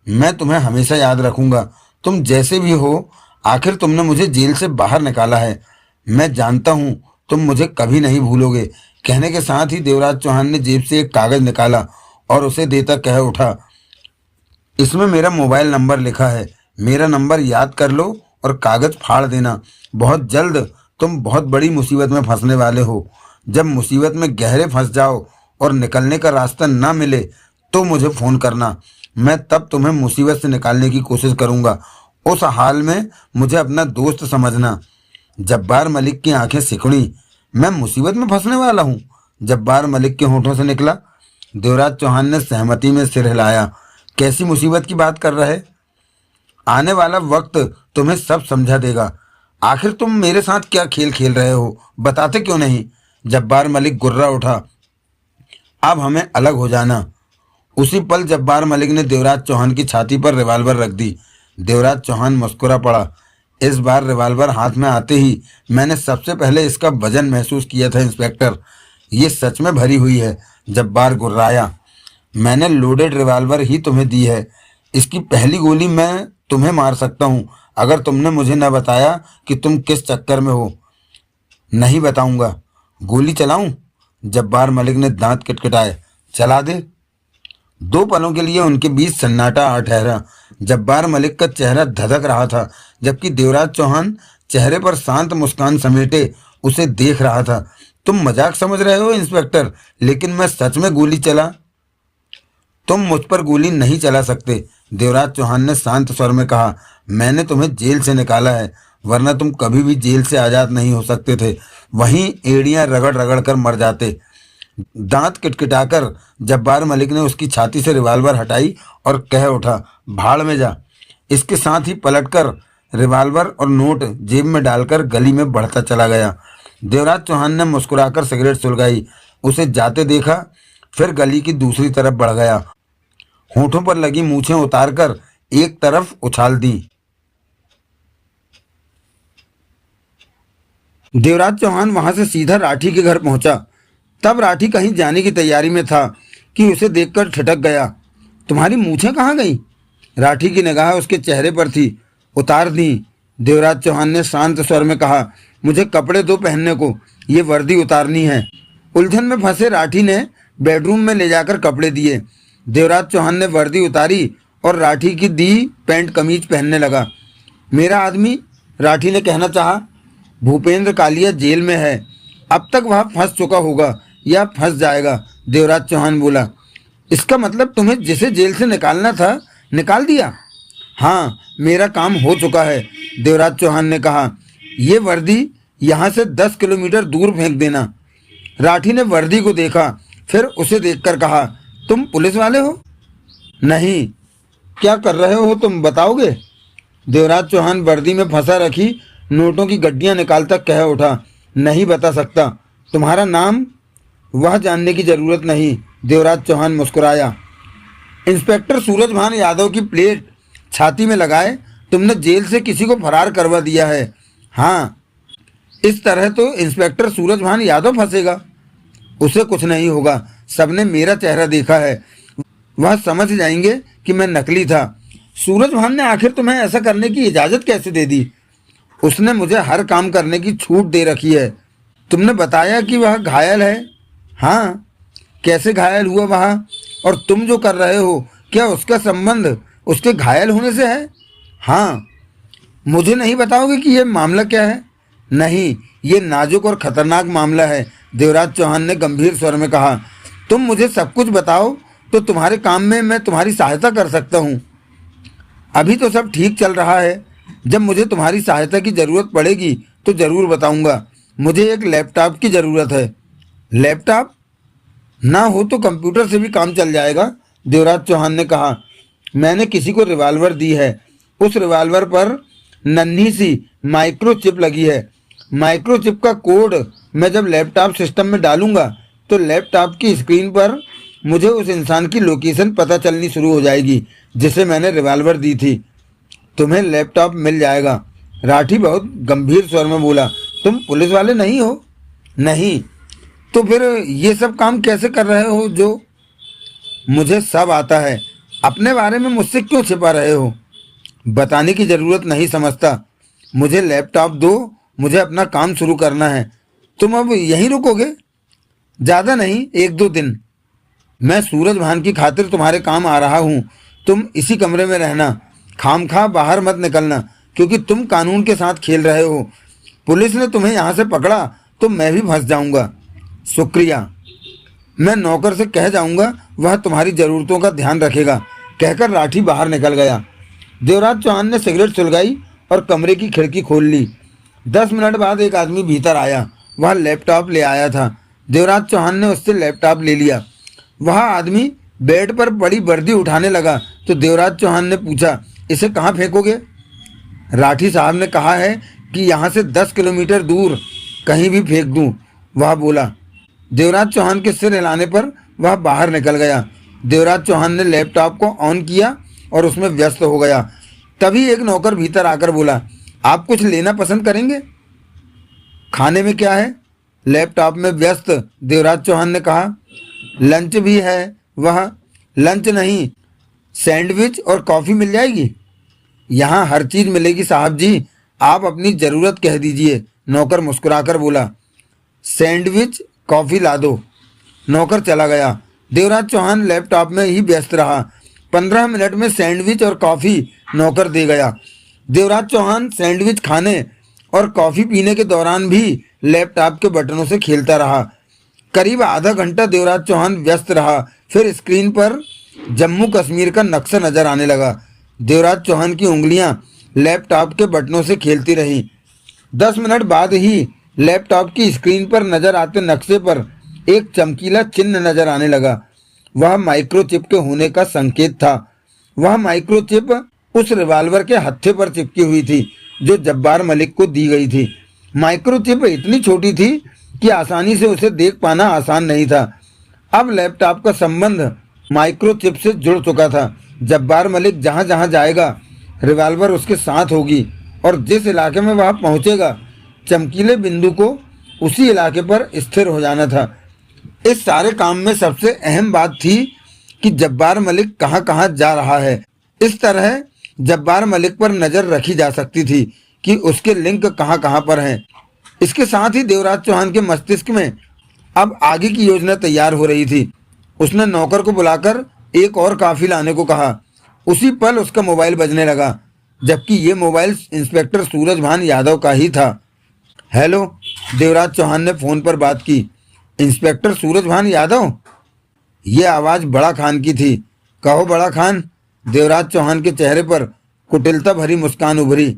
Speaker 1: मैं तुम्हें हमेशा याद रखूंगा। तुम जैसे भी हो, आखिर तुमने मुझे जेल से बाहर निकाला है। मैं जानता हूं तुम मुझे कभी नहीं भूलोगे। कहने के साथ ही देवराज चौहान ने जेब से एक कागज निकाला और उसे देता कह उठा, इसमें मेरा मोबाइल नंबर लिखा है। मेरा नंबर याद कर लो और कागज फाड़ देना। बहुत जल्द तुम बहुत बड़ी मुसीबत में फंसने वाले हो। जब मुसीबत में गहरे फंस जाओ और निकलने का रास्ता ना मिले तो मुझे फोन करना। मैं तब तुम्हें मुसीबत से निकालने की कोशिश करूंगा। उस हाल में मुझे अपना दोस्त समझना। जब्बार मलिक की आंखें सिकुड़ी। मैं मुसीबत में फंसने वाला हूँ? जब्बार मलिक के होठों से निकला। देवराज चौहान ने सहमति में सिर हिलाया। कैसी मुसीबत की बात कर रहे? आने वाला वक्त तुम्हें सब समझा देगा। आखिर तुम मेरे साथ क्या खेल खेल रहे हो, बताते क्यों नहीं? जब्बार मलिक गुर्रा उठा। अब हमें अलग हो जाना। उसी पल जब्बार मलिक ने देवराज चौहान की छाती पर रिवॉल्वर रख दी। देवराज चौहान मुस्कुरा पड़ा। इस बार रिवॉल्वर हाथ में आते ही मैंने सबसे पहले इसका वजन महसूस किया था, इंस्पेक्टर। ये सच में भरी हुई है, जब्बार गुर्राया। मैंने लोडेड रिवॉल्वर ही तुम्हें दी है। इसकी पहली गोली मैं तुम्हें मार सकता हूं अगर तुमने मुझे न बताया कि तुम किस चक्कर में हो। नहीं बताऊंगा। गोली चलाऊं? जब्बार मलिक ने दांत किटकिटाए। चला दे। दो पलों के लिए उनके बीच सन्नाटा आ ठहरा। जब्बार मलिक का चेहरा धधक रहा था, जबकि देवराज चौहान चेहरे पर शांत मुस्कान समेटे उसे देख रहा था। तुम मजाक समझ रहे हो इंस्पेक्टर, लेकिन मैं सच में गोली चला। तुम मुझ पर गोली नहीं चला सकते, देवराज चौहान ने शांत स्वर में कहा। मैंने तुम्हें जेल से निकाला है, वरना तुम कभी भी जेल से आजाद नहीं हो सकते थे। वहीं एड़ियां रगड़ रगड़ कर मर जाते। दांत किटकिटाकर जब्बार मलिक ने उसकी छाती से रिवॉल्वर हटाई और कह उठा, भाड़ में जा। इसके साथ ही पलटकर रिवॉल्वर और नोट जेब में डालकर गली में बढ़ता चला गया। देवराज चौहान ने मुस्कुराकर सिगरेट सुलगाई, उसे जाते देखा, फिर गली की दूसरी तरफ बढ़ गया। होठों पर लगी मूछें उतारकर एक तरफ उछाल दी। देवराज चौहान वहां से सीधा राठी के घर पहुंचा। तब राठी कहीं जाने की तैयारी में था कि उसे देखकर ठिठक गया। तुम्हारी मूछें कहाँ गई? राठी की निगाह उसके चेहरे पर थी। उतार दी, देवराज चौहान ने शांत स्वर में कहा। मुझे कपड़े दो पहनने को, ये वर्दी उतारनी है। उलझन में फंसे राठी ने बेडरूम में ले जाकर कपड़े दिए। देवराज चौहान ने वर्दी उतारी और राठी की दी पैंट कमीज पहनने लगा। मेरा आदमी, राठी ने कहना चाहा। भूपेंद्र कालिया जेल में है, अब तक वह फंस चुका होगा या फंस जाएगा, देवराज चौहान बोला। इसका मतलब तुम्हें जिसे जेल से निकालना था निकाल दिया? हाँ, मेरा काम हो चुका है, देवराज चौहान ने कहा। ये वर्दी यहाँ से 10 किलोमीटर दूर फेंक देना। राठी ने वर्दी को देखा, फिर उसे देखकर कहा, तुम पुलिस वाले हो? नहीं। क्या कर रहे हो तुम, बताओगे? देवराज चौहान वर्दी में फंसा रखी नोटों की गड्डियां निकालता कह उठा। नहीं बता सकता। तुम्हारा नाम? वह जानने की जरूरत नहीं, देवराज चौहान मुस्कुराया। इंस्पेक्टर सूरजभान यादव की प्लेट छाती में लगाए तुमने जेल से किसी को फरार करवा दिया है। हाँ, इस तरह तो इंस्पेक्टर सूरजभान यादव फंसेगा। उसे कुछ नहीं होगा, सबने मेरा चेहरा देखा है। वह समझ जाएंगे कि मैं नकली था। सूरज भान ने आखिर तुम्हें ऐसा करने की इजाजत कैसे दे दी? उसने मुझे हर काम करने की छूट दे रखी है। तुमने बताया कि वह घायल है। हाँ, कैसे घायल हुआ वह? और तुम जो कर रहे हो, क्या उसका संबंध उसके घायल होने से है? हाँ। मुझे नहीं बताओगे कि यह मामला क्या है? नहीं, ये नाजुक और खतरनाक मामला है, देवराज चौहान ने गंभीर स्वर में कहा। तुम मुझे सब कुछ बताओ तो तुम्हारे काम में मैं तुम्हारी सहायता कर सकता हूँ। अभी तो सब ठीक चल रहा है। जब मुझे तुम्हारी सहायता की ज़रूरत पड़ेगी तो ज़रूर बताऊंगा। मुझे एक लैपटॉप की ज़रूरत है। लैपटॉप? ना हो तो कंप्यूटर से भी काम चल जाएगा, देवराज चौहान ने कहा। मैंने किसी को रिवॉल्वर दी है। उस रिवॉल्वर पर नन्ही सी माइक्रोचिप लगी है। माइक्रोचिप का कोड मैं जब लैपटॉप सिस्टम में डालूंगा तो लैपटॉप की स्क्रीन पर मुझे उस इंसान की लोकेशन पता चलनी शुरू हो जाएगी जिसे मैंने रिवॉल्वर दी थी। तुम्हें लैपटॉप मिल जाएगा। राठी बहुत गंभीर स्वर में बोला। तुम पुलिस वाले नहीं हो? नहीं। तो फिर ये सब काम कैसे कर रहे हो जो? मुझे सब आता है। अपने बारे में मुझसे क्यों छिपा रहे हो? बताने की ज़रूरत नहीं समझता। मुझे लैपटॉप दो, मुझे अपना काम शुरू करना है। तुम अब यहीं रुकोगे? ज़्यादा नहीं, 1-2 दिन। मैं सूरज भान की खातिर तुम्हारे काम आ रहा हूँ। तुम इसी कमरे में रहना, खामखा बाहर मत निकलना, क्योंकि तुम कानून के साथ खेल रहे हो। पुलिस ने तुम्हें यहाँ से पकड़ा तो मैं भी फंस जाऊँगा। शुक्रिया। मैं नौकर से कह जाऊँगा, वह तुम्हारी ज़रूरतों का ध्यान रखेगा, कहकर राठी बाहर निकल गया। देवराज चौहान ने सिगरेट सुलगाई और कमरे की खिड़की खोल ली। 10 मिनट बाद एक आदमी भीतर आया। वह लैपटॉप ले आया था। देवराज चौहान ने उससे लैपटॉप ले लिया। वह आदमी बेड पर पड़ी वर्दी उठाने लगा तो देवराज चौहान ने पूछा, इसे कहाँ फेंकोगे? राठी साहब ने कहा है कि यहाँ से 10 किलोमीटर दूर कहीं भी फेंक दूँ, वह बोला। देवराज चौहान के सिर हिलाने पर वह बाहर निकल गया। देवराज चौहान ने लैपटॉप को ऑन किया और उसमें व्यस्त हो गया। तभी एक नौकर भीतर आकर बोला, आप कुछ लेना पसंद करेंगे? खाने में क्या है? लैपटॉप में व्यस्त देवराज चौहान ने कहा। लंच भी है। वह लंच नहीं, सैंडविच और कॉफ़ी मिल जाएगी? यहाँ हर चीज़ मिलेगी साहब जी, आप अपनी ज़रूरत कह दीजिए, नौकर मुस्कुराकर बोला। सैंडविच कॉफ़ी ला दो। नौकर चला गया। देवराज चौहान लैपटॉप में ही व्यस्त रहा। 15 मिनट में सैंडविच और कॉफ़ी नौकर दे गया। देवराज चौहान सैंडविच खाने और कॉफ़ी पीने के दौरान भी लैपटॉप के बटनों से खेलता रहा। करीब आधा घंटा देवराज चौहान व्यस्त रहा। फिर स्क्रीन पर जम्मू कश्मीर का नक्शा नजर आने लगा। देवराज चौहान की उंगलियां लैपटॉप के बटनों से खेलती रहीं। 10 मिनट बाद ही लैपटॉप की स्क्रीन पर नजर आते नक्शे पर एक चमकीला चिन्ह नजर आने लगा। वह माइक्रोचिप के होने का संकेत था। वह माइक्रोचिप उस रिवॉल्वर के हत्थे पर चिपकी हुई थी जो जब्बार मलिक को दी गई थी। माइक्रोचिप इतनी छोटी थी कि आसानी से उसे देख पाना आसान नहीं था। अब लैपटॉप का संबंध माइक्रोचिप से जुड़ चुका था। जब्बार मलिक जहाँ जहाँ जाएगा रिवॉल्वर उसके साथ होगी और जिस इलाके में वह पहुँचेगा चमकीले बिंदु को उसी इलाके पर स्थिर हो जाना था। इस सारे काम में सबसे अहम बात थी कि जब्बार मलिक कहाँ कहाँ जा रहा है। इस तरह जब्बार मलिक पर नज़र रखी जा सकती थी कि उसके लिंक कहाँ कहाँ पर हैं। इसके साथ ही देवराज चौहान के मस्तिष्क में अब आगे की योजना तैयार हो रही थी। उसने नौकर को बुलाकर एक और काफी लाने को कहा। उसी पल उसका मोबाइल बजने लगा, जबकि ये मोबाइल इंस्पेक्टर सूरज भान यादव का ही था। हेलो, देवराज चौहान ने फ़ोन पर बात की। इंस्पेक्टर सूरज भान यादव? ये आवाज़ बड़ा खान की थी। कहो बड़ा खान। देवराज चौहान के चेहरे पर कुटिलता भरी मुस्कान उभरी।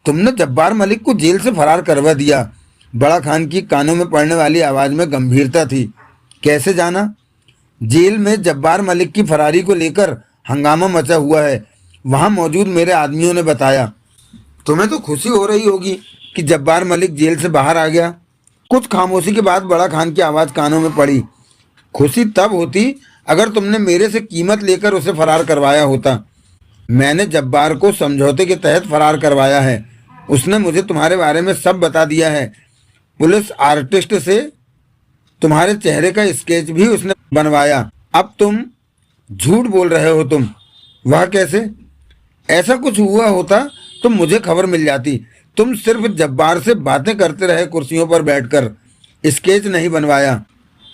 Speaker 1: तुमने जब्बार मलिक को जेल से फरार करवा दिया। बड़ा खान की कानों में पड़ने वाली आवाज़ में गंभीरता थी। कैसे जाना? जेल में जब्बार मलिक की फरारी को लेकर हंगामा मचा हुआ है, वहाँ मौजूद मेरे आदमियों ने बताया। तुम्हें तो खुशी हो रही होगी कि जब्बार मलिक जेल से बाहर आ गया। कुछ खामोशी के बाद बड़ा खान की आवाज़ कानों में पड़ी। खुशी तब होती अगर तुमने मेरे से कीमत लेकर उसे फरार करवाया होता। मैंने जब्बार को समझौते के तहत फरार करवाया है। उसने मुझे तुम्हारे बारे में सब बता दिया है। पुलिस आर्टिस्ट से तुम्हारे चेहरे का स्केच भी उसने बनवाया। अब तुम झूठ बोल रहे हो। तुम? वह कैसे? ऐसा कुछ हुआ होता तो मुझे खबर मिल जाती। तुम सिर्फ जब्बार से बातें करते रहे कुर्सियों पर बैठकर, स्केच नहीं बनवाया।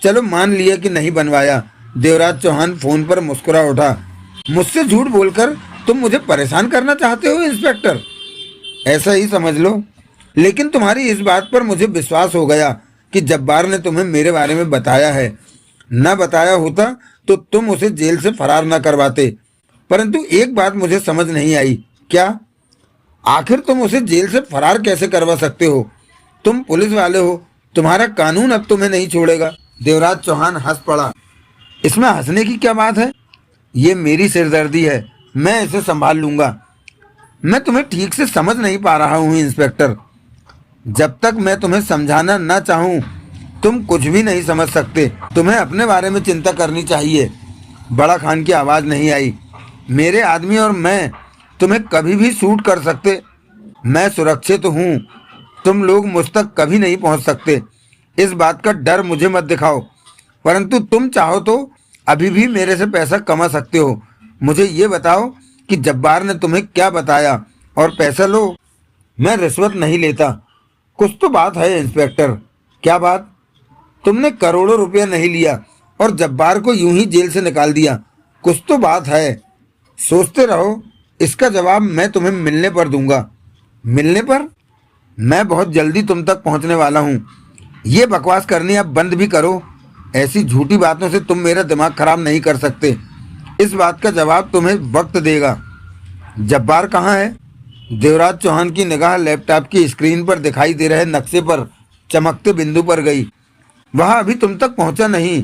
Speaker 1: चलो मान लिया कि नहीं बनवाया। देवराज चौहान फोन पर मुस्कुरा उठा। मुझसे झूठ बोलकर तुम मुझे परेशान करना चाहते हो इंस्पेक्टर? ऐसा ही समझ लो। लेकिन तुम्हारी इस बात पर मुझे विश्वास हो गया कि जब्बार ने तुम्हें मेरे बारे में बताया है। न बताया होता तो तुम उसे जेल से फरार न करवाते। परंतु एक बात मुझे समझ नहीं आई। क्या? आखिर तुम उसे जेल से फरार कैसे करवा सकते हो? तुम पुलिस वाले हो, तुम्हारा कानून अब तुम्हें नहीं छोड़ेगा। देवराज चौहान हंस पड़ा। इसमें हंसने की क्या बात है? ये मेरी सिरदर्दी है, मैं इसे संभाल लूंगा। मैं तुम्हें ठीक से समझ नहीं पा रहा हूँ इंस्पेक्टर। जब तक मैं तुम्हें समझाना ना चाहूँ तुम कुछ भी नहीं समझ सकते। तुम्हें अपने बारे में चिंता करनी चाहिए। बड़ा खान की आवाज़ नहीं आई। मेरे आदमी और मैं तुम्हें कभी भी शूट कर सकते। मैं सुरक्षित हूँ, तुम लोग मुझ तक कभी नहीं पहुँच सकते। इस बात का डर मुझे मत दिखाओ। परंतु तुम चाहो तो अभी भी मेरे से पैसा कमा सकते हो। मुझे ये बताओ कि जब्बार ने तुम्हें क्या बताया और पैसा लो। मैं रिश्वत नहीं लेता। कुछ तो बात है इंस्पेक्टर। क्या बात? तुमने करोड़ों रुपया नहीं लिया और जब्बार को यूं ही जेल से निकाल दिया। कुछ तो बात है। सोचते रहो, इसका जवाब मैं तुम्हें मिलने पर दूंगा। मिलने पर? मैं बहुत जल्दी तुम तक पहुंचने वाला हूं। ये बकवास करनी अब बंद भी करो। ऐसी झूठी बातों से तुम मेरा दिमाग खराब नहीं कर सकते। इस बात का जवाब तुम्हें वक्त देगा। जब्बार कहाँ है? देवराज चौहान की निगाह लैपटॉप की स्क्रीन पर दिखाई दे रहे नक्शे पर चमकते बिंदु पर गई। वह अभी तुम तक पहुंचा नहीं।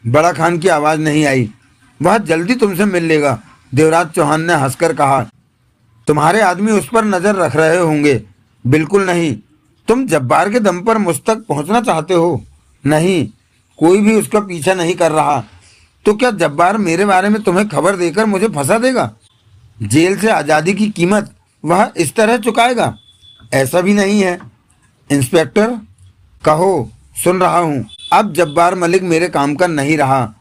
Speaker 1: बड़ा खान की आवाज़ नहीं आई। वह जल्दी तुमसे मिल लेगा। देवराज चौहान ने हंसकर कहा। तुम्हारे आदमी उस पर नजर रख रहे होंगे। बिल्कुल नहीं। तुम जब्बार के दम पर मुझ तक पहुंचना चाहते हो? नहीं, कोई भी उसका पीछा नहीं कर रहा। तो क्या जब्बार मेरे बारे में तुम्हें खबर देकर मुझे फंसा देगा? जेल से आज़ादी की कीमत वह इस तरह चुकाएगा? ऐसा भी नहीं है इंस्पेक्टर। कहो, सुन रहा हूँ। अब जब्बार मलिक मेरे काम का नहीं रहा।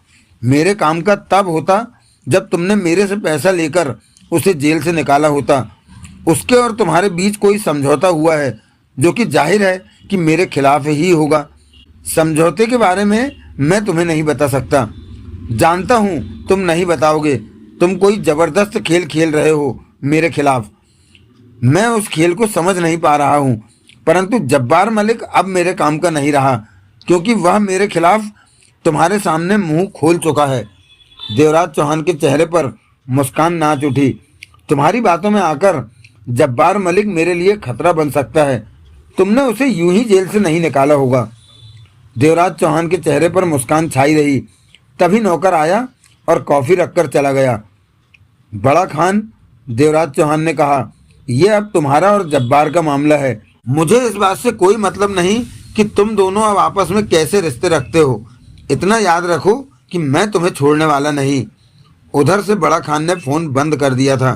Speaker 1: मेरे काम का तब होता जब तुमने मेरे से पैसा लेकर उसे जेल से निकाला होता। उसके और तुम्हारे बीच कोई समझौता हुआ है जो कि जाहिर है कि मेरे खिलाफ ही होगा। समझौते के बारे में मैं तुम्हें नहीं बता सकता। जानता हूँ तुम नहीं बताओगे। तुम कोई ज़बरदस्त खेल खेल रहे हो मेरे खिलाफ। मैं उस खेल को समझ नहीं पा रहा हूँ। परंतु जब्बार मलिक अब मेरे काम का नहीं रहा, क्योंकि वह मेरे खिलाफ तुम्हारे सामने मुंह खोल चुका है। देवराज चौहान के चेहरे पर मुस्कान नाच उठी। तुम्हारी बातों में आकर जब्बार मलिक मेरे लिए खतरा बन सकता है। तुमने उसे यूं ही जेल से नहीं निकाला होगा। देवराज चौहान के चेहरे पर मुस्कान छाई रही। तभी नौकर आया और कॉफ़ी रखकर चला गया। बड़ा खान, देवराज चौहान ने कहा, यह अब तुम्हारा और जब्बार का मामला है। मुझे इस बात से कोई मतलब नहीं कि तुम दोनों अब आपस में कैसे रिश्ते रखते हो। इतना याद रखो कि मैं तुम्हें छोड़ने वाला नहीं। उधर से बड़ा खान ने फ़ोन बंद कर दिया था।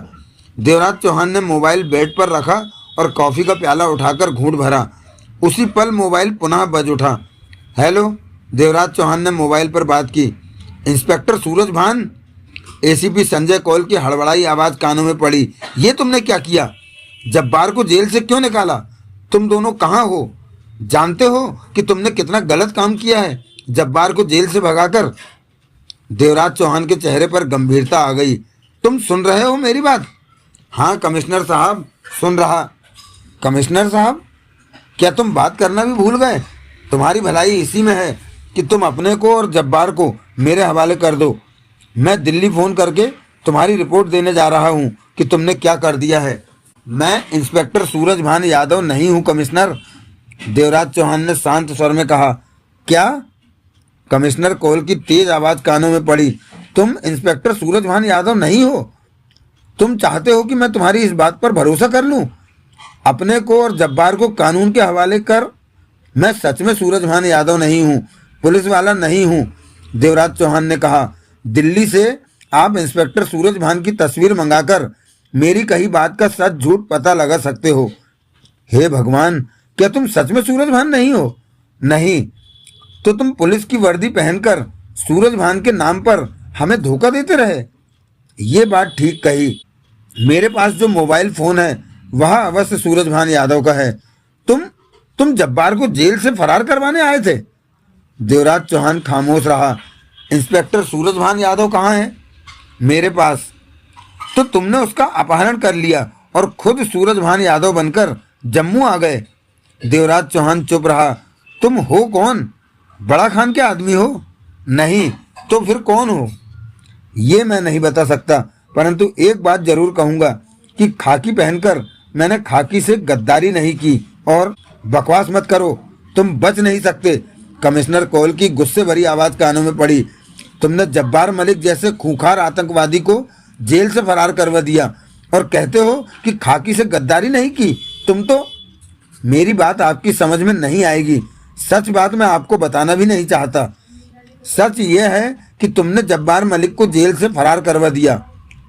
Speaker 1: देवराज चौहान ने मोबाइल बेड पर रखा और कॉफ़ी का प्याला उठाकर घूंट भरा। उसी पल मोबाइल पुनः बज उठा। हेलो, देवराज चौहान ने मोबाइल पर बात की। इंस्पेक्टर सूरज भान? एसीपी संजय कौल की हड़बड़ाई आवाज़ कानों में पड़ी। ये तुमने क्या किया? जब्बार को जेल से क्यों निकाला? तुम दोनों कहाँ हो? जानते हो कि तुमने कितना गलत काम किया है जब्बार को जेल से भगाकर? देवराज चौहान के चेहरे पर गंभीरता आ गई। तुम सुन रहे हो मेरी बात? हाँ कमिश्नर साहब, सुन रहा। कमिश्नर साहब, क्या तुम बात करना भी भूल गए? तुम्हारी भलाई इसी में है कि तुम अपने को और जब्बार को मेरे हवाले कर दो। मैं दिल्ली फ़ोन करके तुम्हारी रिपोर्ट देने जा रहा हूँ कि तुमने क्या कर दिया है। मैं इंस्पेक्टर सूरज भान यादव नहीं हूँ कमिश्नर, देवराज चौहान ने शांत स्वर में कहा। क्या? कमिश्नर कौल की तेज आवाज़ कानों में पड़ी। तुम इंस्पेक्टर सूरज भान यादव नहीं हो? तुम चाहते हो कि मैं तुम्हारी इस बात पर भरोसा कर लूं? अपने को और जब्बार को कानून के हवाले कर। मैं सच में सूरज भान यादव नहीं हूँ, पुलिस वाला नहीं हूँ, देवराज चौहान ने कहा। दिल्ली से आप इंस्पेक्टर सूरज भान की तस्वीर मंगाकर मेरी कही बात का सच झूठ पता लगा सकते हो। हे भगवान, क्या तुम सच में सूरज भान नहीं हो? नहीं तो तुम पुलिस की वर्दी पहनकर सूरज भान के नाम पर हमें धोखा देते रहे। ये बात ठीक कही। मेरे पास जो मोबाइल फोन है वह अवश्य सूरजभान यादव का है। तुम जब्बार को जेल से फरार करवाने आए थे? देवराज चौहान खामोश रहा। इंस्पेक्टर सूरजभान यादव कहाँ है? मेरे पास। तो तुमने उसका अपहरण कर लिया और खुद सूरजभान यादव बनकर जम्मू आ गए। देवराज चौहान चुप रहा। तुम हो कौन? बड़ा खान के आदमी हो? नहीं, तो फिर कौन हो? ये मैं नहीं बता सकता, परंतु एक बात जरूर कहूंगा कि खाकी पहनकर मैंने खाकी से गद्दारी नहीं की। और बकवास मत करो, तुम बच नहीं सकते। कमिश्नर कौल की गुस्से भरी आवाज कानों में पड़ी। तुमने जब्बार मलिक जैसे खूंखार आतंकवादी को जेल से फरार करवा दिया और कहते हो कि खाकी से गद्दारी नहीं की। तुम तो मेरी बात आपकी समझ में नहीं आएगी। सच बात मैं आपको बताना भी नहीं चाहता। सच ये है कि तुमने जब्बार मलिक को जेल से फरार करवा दिया।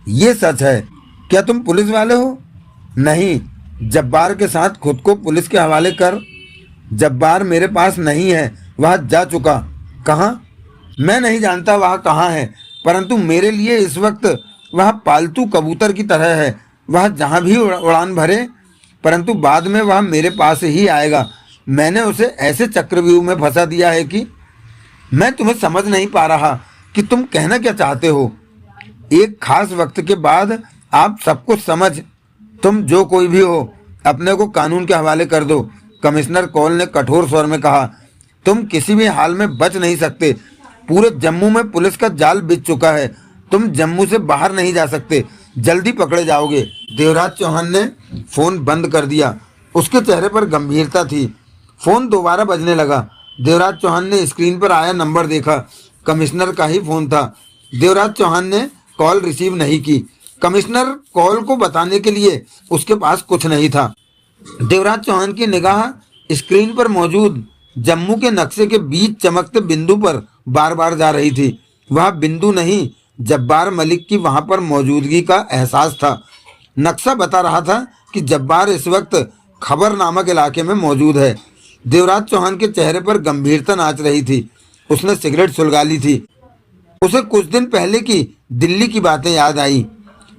Speaker 1: ये सच है। क्या तुम पुलिस वाले हो? नहीं, जब्बार के साथ खुद को पुलिस के हवाले कर। जब्बार मेरे पास नहीं है, वह जा चुका। कहाँ? मैं नहीं जानता वह कहाँ है, परंतु मेरे लिए इस वक्त वह पालतू कबूतर की तरह है। वह जहाँ भी उड़ान भरे, परंतु बाद में वह मेरे पास ही आएगा। मैंने उसे ऐसे चक्रव्यूह में फंसा दिया है कि मैं तुम्हें समझ नहीं पा रहा कि तुम कहना क्या चाहते हो। एक खास वक्त के बाद आप सब कुछ समझ। तुम जो कोई भी हो, अपने को कानून के हवाले कर दो। कमिश्नर कौल ने कठोर स्वर में कहा। तुम किसी भी हाल में बच नहीं सकते। पूरे जम्मू में पुलिस का जाल बिछ चुका है। तुम जम्मू से बाहर नहीं जा सकते, जल्दी पकड़े जाओगे। देवराज चौहान ने फोन बंद कर दिया। उसके चेहरे पर गंभीरता थी। फोन दोबारा बजने लगा। देवराज चौहान ने स्क्रीन पर आया नंबर देखा। कमिश्नर का ही फोन था। देवराज चौहान ने कॉल रिसीव नहीं की। कमिश्नर कॉल को बताने के लिए उसके पास कुछ नहीं था। देवराज चौहान की निगाह स्क्रीन पर मौजूद जम्मू के नक्शे के बीच चमकते बिंदु पर बार बार जा रही थी। वह बिंदु नहीं, जब्बार मलिक की वहां पर मौजूदगी का एहसास था। नक्शा बता रहा था कि जब्बार इस वक्त खबर नामक इलाके में मौजूद है। देवराज चौहान के चेहरे पर गंभीरता नाच रही थी। उसने सिगरेट सुलगा ली थी। उसे कुछ दिन पहले की दिल्ली की बातें याद आई।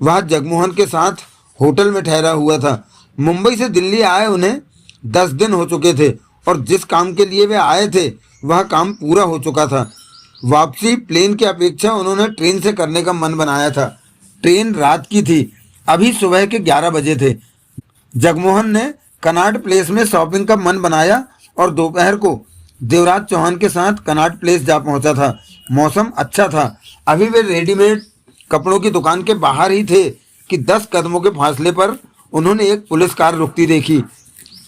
Speaker 1: वह जगमोहन के साथ होटल में ठहरा हुआ था। मुंबई से दिल्ली आए उन्हें 10 दिन हो चुके थे और जिस काम के लिए वे आए थे वह काम पूरा हो चुका था। वापसी प्लेन की अपेक्षा उन्होंने ट्रेन से करने का मन बनाया था। ट्रेन रात की थी। अभी सुबह के 11 बजे थे। जगमोहन ने कनॉट प्लेस में शॉपिंग का मन बनाया और दोपहर को देवराज चौहान के साथ कनॉट प्लेस जा पहुंचा था। मौसम अच्छा था। अभी वे रेडीमेड कपड़ों की दुकान के बाहर ही थे कि 10 कदमों के फासले पर उन्होंने एक पुलिस कार रुकती देखी।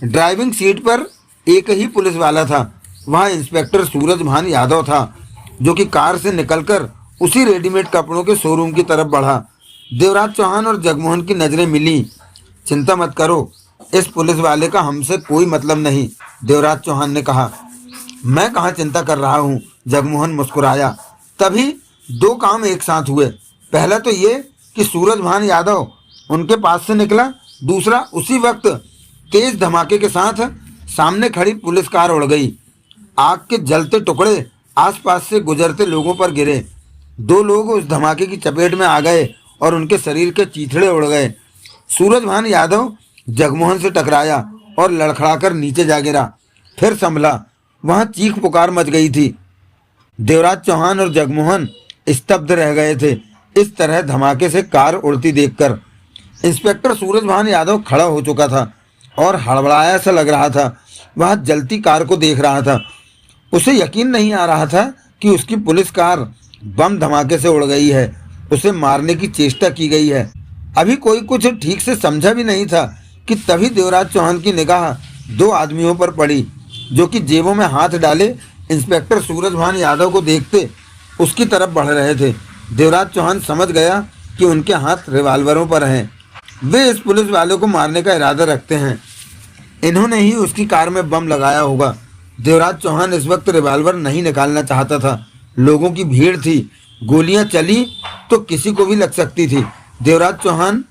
Speaker 1: ड्राइविंग सीट पर एक ही पुलिस वाला था। वह इंस्पेक्टर सूरजभान यादव था, जो कि कार से निकलकर उसी रेडीमेड कपड़ों के शोरूम की तरफ बढ़ा। देवराज चौहान और जगमोहन की नजरें मिली। चिंता मत करो, इस पुलिस वाले का हमसे कोई मतलब नहीं, देवराज चौहान ने कहा। मैं कहाँ चिंता कर रहा हूँ, जगमोहन मुस्कुराया। तभी 2 काम एक साथ हुए। पहला तो ये कि सूरजभान यादव उनके पास से निकला। दूसरा, उसी वक्त तेज धमाके के साथ सामने खड़ी पुलिस कार उड़ गई। आग के जलते टुकड़े आसपास से गुजरते लोगों पर गिरे। 2 लोग उस धमाके की चपेट में आ गए और उनके शरीर के चीथड़े उड़ गए। सूरजभान यादव जगमोहन से टकराया और लड़खड़ाकर नीचे जा गिरा। फिर संभला। वहां चीख पुकार मच गई थी। देवराज चौहान और जगमोहन स्तब्ध रह गए थे, इस तरह धमाके से कार उड़ती देखकर। इंस्पेक्टर सूरजभान यादव खड़ा हो चुका था और हड़बड़ाया सा लग रहा था। वह जलती कार को देख रहा था। उसे यकीन नहीं आ रहा था कि उसकी पुलिस कार बम धमाके से उड़ गई है। उसे मारने की चेष्टा की गई है। अभी कोई कुछ ठीक से समझा भी नहीं था कि तभी देवराज चौहान की निगाह 2 आदमियों पर पड़ी, जो कि जेबों में हाथ डाले इंस्पेक्टर सूरजभान यादव को देखते उसकी तरफ बढ़ रहे थे। देवराज चौहान समझ गया कि उनके हाथ रिवाल्वरों पर हैं। वे इस पुलिस वाले को मारने का इरादा रखते हैं। इन्होंने ही उसकी कार में बम लगाया होगा। देवराज चौहान इस वक्त रिवाल्वर नहीं निकालना चाहता था। लोगों की भीड़ थी। गोलियां चली तो किसी को भी लग सकती थी। देवराज चौहान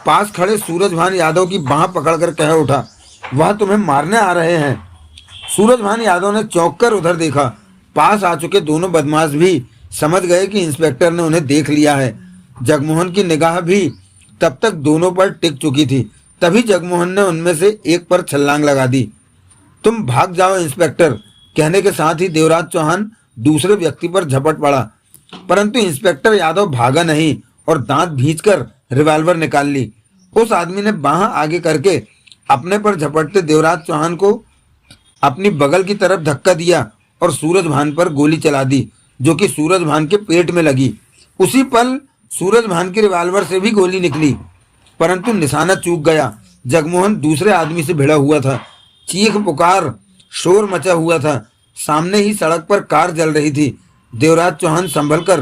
Speaker 1: पास खड़े सूरजभान यादव की बांह पकड़कर कह उठा, वह तुम्हें मारने आ रहे हैं। सूरजभान यादव ने चौंक कर उधर देखा। पास आ चुके दोनों बदमाश भी समझ गए कि इंस्पेक्टर ने उन्हें देख लिया है। जगमोहन की निगाह भी तब तक दोनों पर टिक चुकी थी। तभी जगमोहन ने उनमें से एक पर छलांग लगा दी। तुम भाग जाओ इंस्पेक्टर, कहने के साथ ही देवराज चौहान दूसरे व्यक्ति पर झपट पड़ा, परंतु इंस्पेक्टर यादव भागा नहीं और दांत भींचकर रिवॉल्वर निकाल ली। उस आदमी ने बाह आगे करके अपने पर झपटते देवराज चौहान को अपनी बगल की तरफ धक्का दिया और सूरजभान पर गोली चला दी, जो कि सूरजभान के पेट में लगी। उसी पल सूरजभान के रिवॉल्वर से भी गोली निकली, परंतु निशाना चूक गया। जगमोहन दूसरे आदमी से भिड़ा हुआ था। चीख पुकार शोर मचा हुआ था। सामने ही सड़क पर कार जल रही थी। देवराज चौहान संभलकर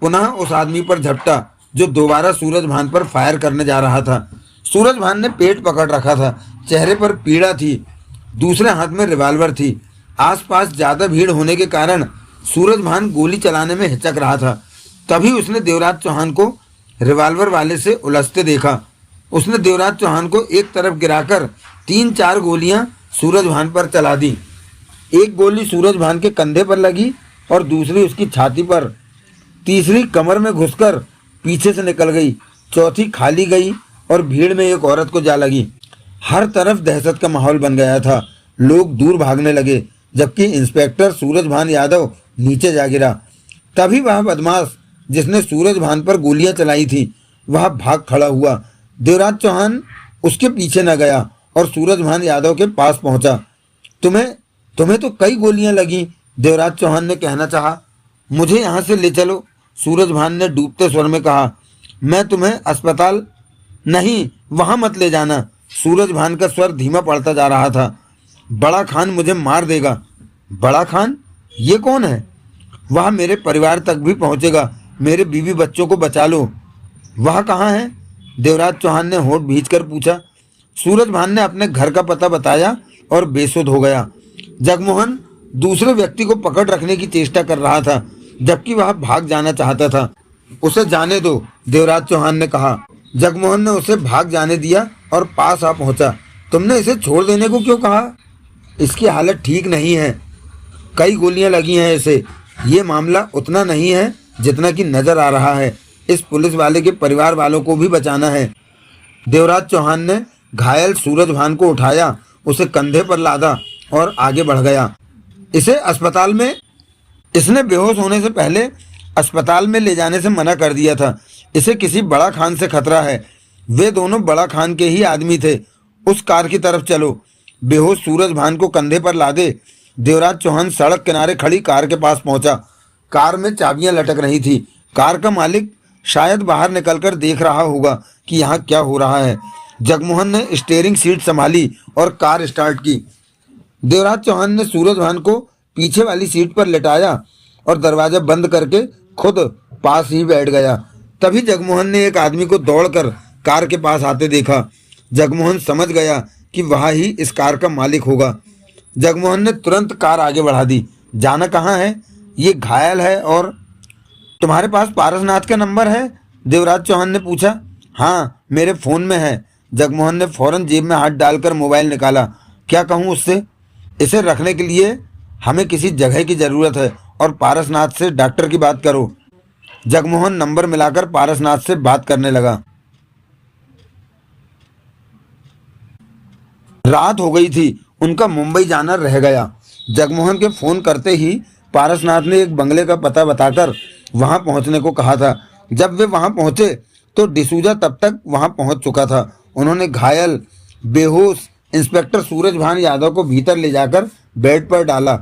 Speaker 1: पुनः उस आदमी पर झपटा, जो दोबारा सूरजभान पर फायर करने जा रहा था। सूरजभान ने पेट पकड़ रखा था, चेहरे पर पीड़ा थी, दूसरे हाथ में रिवॉल्वर थी। आसपास ज्यादा भीड़ होने के कारण सूरजभान गोली चलाने में हिचक रहा था। तभी उसने देवराज चौहान को रिवॉल्वर वाले से उलझते देखा। उसने देवराज चौहान को एक तरफ गिराकर 3-4 गोलियां सूरजभान पर चला दी। एक गोली सूरजभान के कंधे पर लगी और दूसरी उसकी छाती पर, तीसरी कमर में घुसकर पीछे से निकल गई, चौथी खाली गई और भीड़ में एक औरत को जा लगी। हर तरफ दहशत का माहौल बन गया था। लोग दूर भागने लगे, जबकि इंस्पेक्टर सूरजभान यादव नीचे जा गिरा। तभी वह बदमाश जिसने सूरजभान पर गोलियां चलाई थी, वह भाग खड़ा हुआ। देवराज चौहान उसके पीछे न गया और सूरजभान यादव के पास पहुंचा। तुम्हें तो कई गोलियां लगी, देवराज चौहान ने कहना चाहा। मुझे यहाँ से ले चलो, सूरजभान ने डूबते स्वर में कहा। मैं तुम्हें अस्पताल नहीं, वहां मत ले जाना। सूरजभान का स्वर धीमा पड़ता जा रहा था। बड़ा खान मुझे मार देगा। बड़ा खान? ये कौन है? वह मेरे परिवार तक भी पहुंचेगा। मेरे बीवी बच्चों को बचा लो। वह कहाँ है? देवराज चौहान ने होंठ भींचकर पूछा। सूरजभान ने अपने घर का पता बताया और बेसुध हो गया। जगमोहन दूसरे व्यक्ति को पकड़ रखने की चेष्टा कर रहा था, जबकि वह भाग जाना चाहता था। उसे जाने दो, देवराज चौहान ने कहा। जगमोहन ने उसे भाग जाने दिया और पास आ पहुंचा। तुमने इसे छोड़ देने को क्यों कहा? इसकी हालत ठीक नहीं है, कई गोलियां लगी हैं इसे। ये मामला उतना नहीं है जितना कि नजर आ रहा है। इस पुलिस वाले के परिवार वालों को भी बचाना है। देवराज चौहान ने घायल सूरजभान को उठाया, उसे कंधे पर लादा और आगे बढ़ गया। इसने बेहोश होने से पहले अस्पताल में ले जाने से मना कर दिया था। इसे किसी बड़ा खान से खतरा है। वे दोनों बड़ा खान के ही आदमी थे। उस कार की तरफ चलो। बेहोश सूरजभान को कंधे पर लादे देवराज चौहान सड़क किनारे खड़ी कार के पास पहुंचा। कार में चाबियां लटक रही थी। कार का मालिक शायद बाहर निकलकर देख रहा होगा कि यहाँ क्या हो रहा है। जगमोहन ने स्टीयरिंग सीट संभाली और कार स्टार्ट की। देवराज चौहान ने सूरजभान को पीछे वाली सीट पर लेटाया और दरवाजा बंद करके खुद पास ही बैठ गया। तभी जगमोहन ने एक आदमी को दौड़कर कार के पास आते देखा। जगमोहन समझ गया कि वह ही इस कार का मालिक होगा। जगमोहन ने तुरंत कार आगे बढ़ा दी। जाना कहाँ है? ये घायल है। और तुम्हारे पास पारसनाथ का नंबर है? देवराज चौहान ने पूछा। हाँ, मेरे फ़ोन में है। जगमोहन ने फौरन जेब में हाथ डालकर मोबाइल निकाला। क्या कहूँ उससे? इसे रखने के लिए हमें किसी जगह की ज़रूरत है और पारसनाथ से डॉक्टर की बात करो। जगमोहन नंबर मिलाकर पारसनाथ से बात करने लगा। रात हो गई थी, उनका मुंबई जाना रह गया। जगमोहन के फ़ोन करते ही पारसनाथ ने एक बंगले का पता बताकर वहां पहुंचने को कहा था। जब वे वहां पहुंचे तो डिसूजा तब तक वहां पहुंच चुका था। उन्होंने घायल बेहोश इंस्पेक्टर सूरजभान यादव को भीतर ले जाकर बेड पर डाला।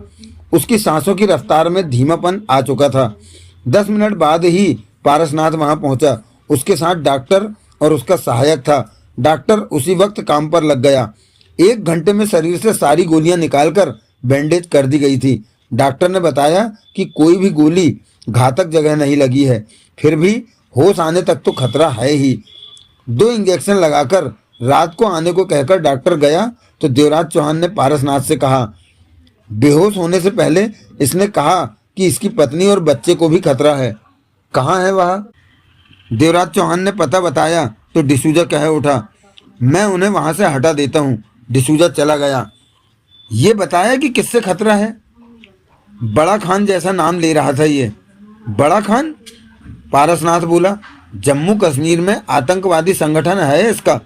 Speaker 1: उसकी सांसों की रफ्तार में धीमापन आ चुका था। 10 मिनट बाद ही पारसनाथ वहां पहुंचा। उसके साथ डॉक्टर और उसका सहायक था। डॉक्टर उसी वक्त काम पर लग गया। 1 घंटे में शरीर से सारी गोलियां निकालकर बैंडेज कर दी गई थी। डॉक्टर ने बताया कि कोई भी गोली घातक जगह नहीं लगी है, फिर भी होश आने तक तो खतरा है ही। 2 इंजेक्शन लगाकर रात को आने को कहकर डॉक्टर गया तो देवराज चौहान ने पारसनाथ से कहा। बेहोश होने से पहले इसने कहा कि इसकी पत्नी और बच्चे को भी खतरा है। कहाँ है वह? देवराज चौहान ने पता बताया तो डिसूजा कह उठा, मैं उन्हें वहां से हटा देता हूँ। डिसूजा चला गया। ये बताया कि किससे खतरा है? बड़ा खान जैसा नाम ले रहा था ये। बड़ा खान? पारसनाथ बोला। जम्मू कश्मीर में आतंकवादी संगठन है इसका?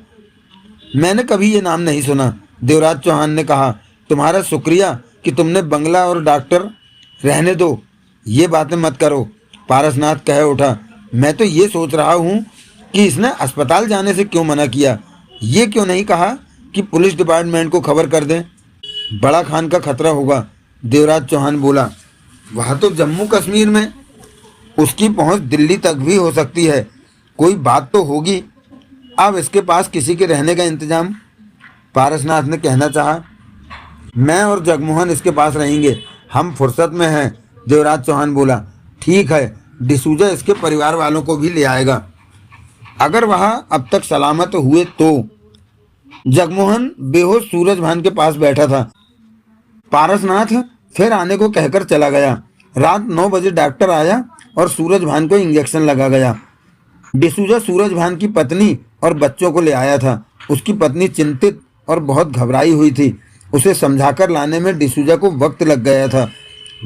Speaker 1: मैंने कभी ये नाम नहीं सुना। देवराज चौहान ने कहा। तुम्हारा शुक्रिया कि तुमने बंगला और डॉक्टर। रहने दो, ये बातें मत करो, पारसनाथ कह उठा। मैं तो ये सोच रहा हूँ कि इसने अस्पताल जाने से क्यों मना किया। ये क्यों नहीं कहा कि पुलिस डिपार्टमेंट को खबर कर दें? बड़ा खान का खतरा होगा, देवराज चौहान बोला। वह तो जम्मू कश्मीर में, उसकी पहुंच दिल्ली तक भी हो सकती है। कोई बात तो होगी। अब इसके पास किसी के रहने का इंतजाम? पारसनाथ ने कहना चाहा। मैं और जगमोहन इसके पास रहेंगे, हम फुर्सत में हैं, देवराज चौहान बोला। ठीक है, डिसूजा इसके परिवार वालों को भी ले आएगा, अगर वह अब तक सलामत हुए तो। जगमोहन बेहोश सूरजभान के पास बैठा था। पारसनाथ फिर आने को कहकर चला गया। रात 9 बजे डॉक्टर आया और सूरजभान को इंजेक्शन लगा गया। डिसूजा सूरजभान की पत्नी और बच्चों को ले आया था। उसकी पत्नी चिंतित और बहुत घबराई हुई थी। उसे समझाकर लाने में डिसूजा को वक्त लग गया था।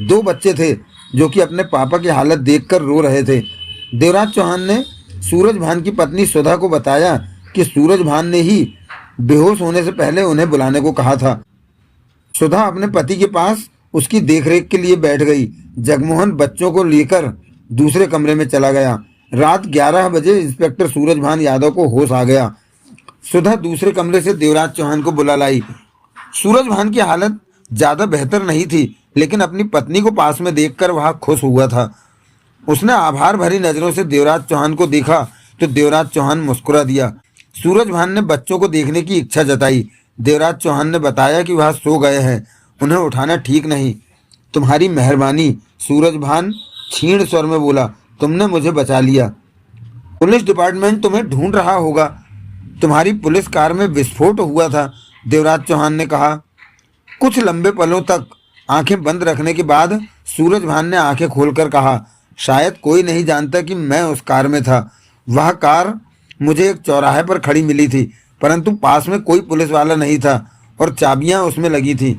Speaker 1: 2 बच्चे थे जो कि अपने पापा की हालत देखकर रो रहे थे। देवराज चौहान ने सूरजभान की पत्नी सुधा को बताया कि सूरजभान ने ही बेहोश होने से पहले उन्हें बुलाने को कहा था। सुधा अपने पति के पास उसकी देखरेख के लिए बैठ गई। जगमोहन बच्चों को लेकर दूसरे कमरे में चला गया। रात 11 बजे इंस्पेक्टर सूरजभान यादव को होश आ गया। सुधा दूसरे कमरे से देवराज चौहान को बुला लाई। सूरजभान की हालत ज्यादा बेहतर नहीं थी, लेकिन अपनी पत्नी को पास में देखकर वह खुश हुआ था। उसने आभार भरी नजरों से देवराज चौहान को देखा तो देवराज चौहान मुस्कुरा दिया। सूरजभान ने बच्चों को देखने की इच्छा जताई। देवराज चौहान ने बताया कि वह सो गए हैं, उन्हें उठाना ठीक नहीं। तुम्हारी मेहरबानी, सूरजभान क्षीण स्वर में बोला। तुमने मुझे बचा लिया। पुलिस डिपार्टमेंट तुम्हें ढूंढ रहा होगा। तुम्हारी पुलिस कार में विस्फोट हुआ था, देवराज चौहान ने कहा। कुछ लंबे पलों तक आंखें बंद रखने के बाद सूरजभान ने आंखें खोलकर कहा, शायद कोई नहीं जानता कि मैं उस कार में था। वह कार मुझे एक चौराहे पर खड़ी मिली थी, परंतु पास में कोई पुलिस वाला नहीं था और चाबियां उसमें लगी थी।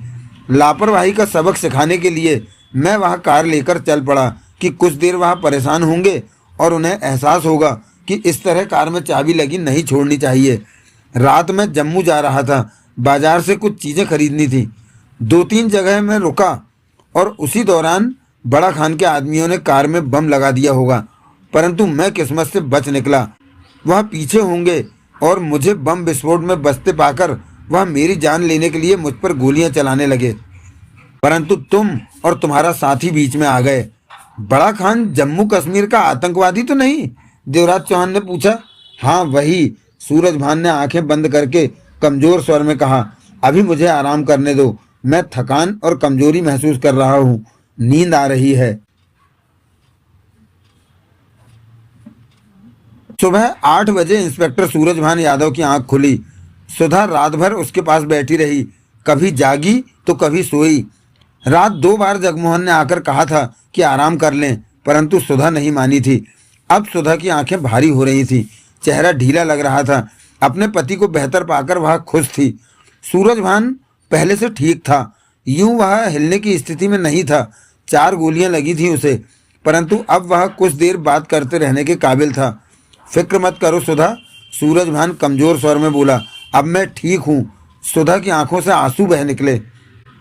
Speaker 1: लापरवाही का सबक सिखाने के लिए मैं वह कार लेकर चल पड़ा कि कुछ देर वह परेशान होंगे और उन्हें एहसास होगा कि इस तरह कार में चाबी लगी नहीं छोड़नी चाहिए। रात में जम्मू जा रहा था, बाजार से कुछ चीज़ें खरीदनी थी। 2-3 जगह में रुका और उसी दौरान बड़ा खान के आदमियों ने कार में बम लगा दिया होगा, परंतु मैं किस्मत से बच निकला। वह पीछे होंगे और मुझे बम विस्फोट में बचते पाकर वह मेरी जान लेने के लिए मुझ पर गोलियां चलाने लगे, परंतु तुम और तुम्हारा साथी बीच में आ गए। बड़ा खान जम्मू कश्मीर का आतंकवादी तो नहीं? देवराज चौहान ने पूछा। हाँ वही, सूरजभान ने आंखें बंद करके कमजोर स्वर में कहा। अभी मुझे आराम करने दो, मैं थकान और कमजोरी महसूस कर रहा हूँ, नींद आ रही है। सुबह 8 बजे इंस्पेक्टर सूरजभान यादव की आंख खुली। सुधा रात भर उसके पास बैठी रही, कभी जागी तो कभी सोई। रात 2 बार जगमोहन ने आकर कहा था कि आराम कर लें, परंतु सुधा नहीं मानी थी। अब सुधा की आंखें भारी हो रही थी, चेहरा ढीला लग रहा था। अपने पति को बेहतर पाकर वह खुश थी। सूरजभान पहले से ठीक था, यूं वह हिलने की स्थिति में नहीं था। 4 गोलियां लगी थी उसे, परंतु अब वह कुछ देर बात करते रहने के काबिल था। फिक्र मत करो सुधा, सूरजभान कमजोर स्वर में बोला। अब मैं ठीक हूँ। सुधा की आंखों से आंसू बह निकले।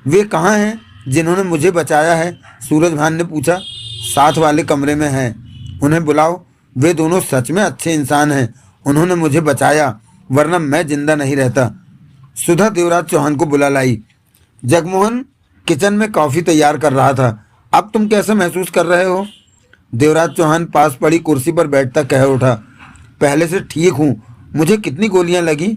Speaker 1: वे कहाँ हैं जिन्होंने मुझे बचाया है? सूरजभान ने पूछा। साथ वाले कमरे में हैं, उन्हें बुलाओ। वे दोनों सच में अच्छे इंसान हैं, उन्होंने मुझे बचाया, वरना मैं जिंदा नहीं रहता। सुधा देवराज चौहान को बुला लाई। जगमोहन किचन में कॉफ़ी तैयार कर रहा था। अब तुम कैसा महसूस कर रहे हो? देवराज चौहान पास पड़ी कुर्सी पर बैठता कह उठा। पहले से ठीक हूँ। मुझे कितनी गोलियां लगी?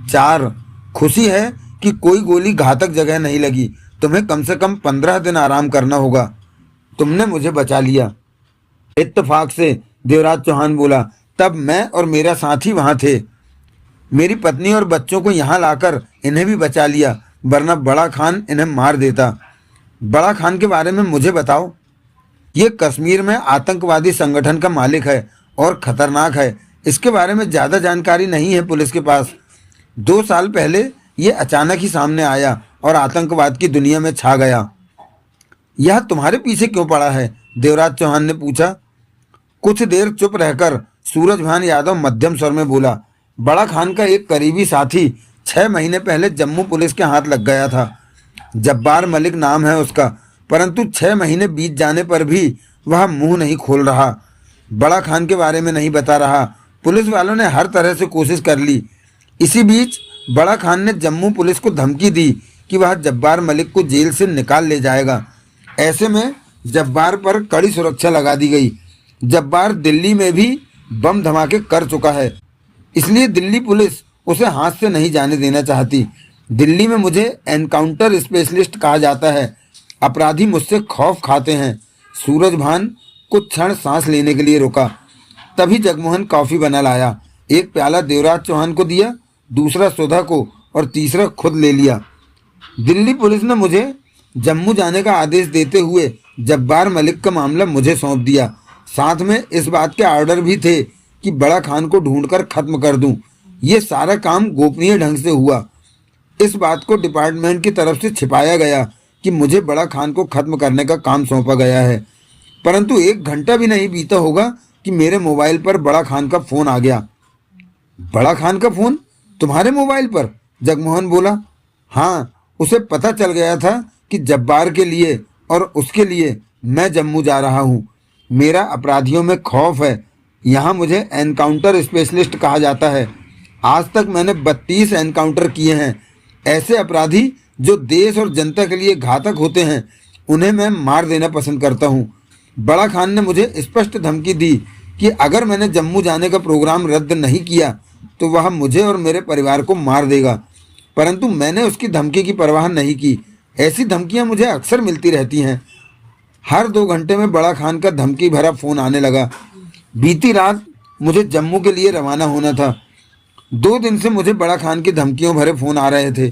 Speaker 1: 4। खुशी है कि कोई गोली घातक जगह नहीं लगी। तुम्हें कम से कम 15 दिन आराम करना होगा। तुमने मुझे बचा लिया। इत्तेफाक से, देवराज चौहान बोला। तब मैं और मेरा साथी वहाँ थे। मेरी पत्नी और बच्चों को यहाँ लाकर इन्हें भी बचा लिया, वरना बड़ा खान इन्हें मार देता। बड़ा खान के बारे में मुझे बताओ। ये कश्मीर में आतंकवादी संगठन का मालिक है और खतरनाक है। इसके बारे में ज़्यादा जानकारी नहीं है पुलिस के पास। 2 साल पहले ये अचानक ही सामने आया और आतंकवाद की दुनिया में छा गया। यह तुम्हारे पीछे क्यों पड़ा है? देवराज चौहान ने पूछा। कुछ देर चुप रहकर सूरजभान यादव मध्यम स्वर में बोला। बड़ा खान का एक करीबी साथी 6 महीने पहले जम्मू पुलिस के हाथ लग गया था। जब्बार मलिक नाम है उसका, परंतु 6 महीने बीत जाने पर भी वह मुंह नहीं खोल रहा। बड़ा खान के बारे में नहीं बता रहा। पुलिस वालों ने हर तरह से कोशिश कर ली। इसी बीच बड़ा खान ने जम्मू पुलिस को धमकी दी कि वह जब्बार मलिक को जेल से निकाल ले जाएगा। ऐसे में जब्बार पर कड़ी सुरक्षा लगा दी गई। जब्बार दिल्ली में भी बम धमाके कर चुका है, इसलिए दिल्ली पुलिस उसे हाथ से नहीं जाने देना चाहती। दिल्ली में मुझे एनकाउंटर स्पेशलिस्ट कहा जाता है। अपराधी मुझसे खौफ खाते हैं। सूरजभान कुछ क्षण सांस लेने के लिए रुका। तभी जगमोहन कॉफ़ी बना लाया। एक प्याला देवराज चौहान को दिया, दूसरा सुधा को और तीसरा खुद ले लिया। दिल्ली पुलिस ने मुझे जम्मू जाने का आदेश देते हुए जब्बार मलिक का मामला मुझे सौंप दिया। साथ में इस बात के ऑर्डर भी थे कि बड़ा खान को ढूंढकर खत्म कर दूं। ये सारा काम गोपनीय ढंग से हुआ। इस बात को डिपार्टमेंट की तरफ से छिपाया गया कि मुझे बड़ा खान को खत्म करने का काम सौंपा गया है। परंतु 1 घंटा भी नहीं बीता होगा कि मेरे मोबाइल पर बड़ा खान का फ़ोन आ गया। बड़ा खान का फ़ोन तुम्हारे मोबाइल पर? जगमोहन बोला। हाँ, उसे पता चल गया था कि जब्बार के लिए और उसके लिए मैं जम्मू जा रहा हूँ। मेरा अपराधियों में खौफ है। यहाँ मुझे एनकाउंटर स्पेशलिस्ट कहा जाता है। आज तक मैंने 32 एनकाउंटर किए हैं। ऐसे अपराधी जो देश और जनता के लिए घातक होते हैं, उन्हें मैं मार देना पसंद करता हूँ। बड़ा खान ने मुझे स्पष्ट धमकी दी कि अगर मैंने जम्मू जाने का प्रोग्राम रद्द नहीं किया तो वह मुझे और मेरे परिवार को मार देगा। परंतु मैंने उसकी धमकी की परवाह नहीं की। ऐसी धमकियाँ मुझे अक्सर मिलती रहती हैं। हर 2 घंटे में बड़ा खान का धमकी भरा फ़ोन आने लगा। बीती रात मुझे जम्मू के लिए रवाना होना था। 2 दिन से मुझे बड़ा खान की धमकियों भरे फ़ोन आ रहे थे,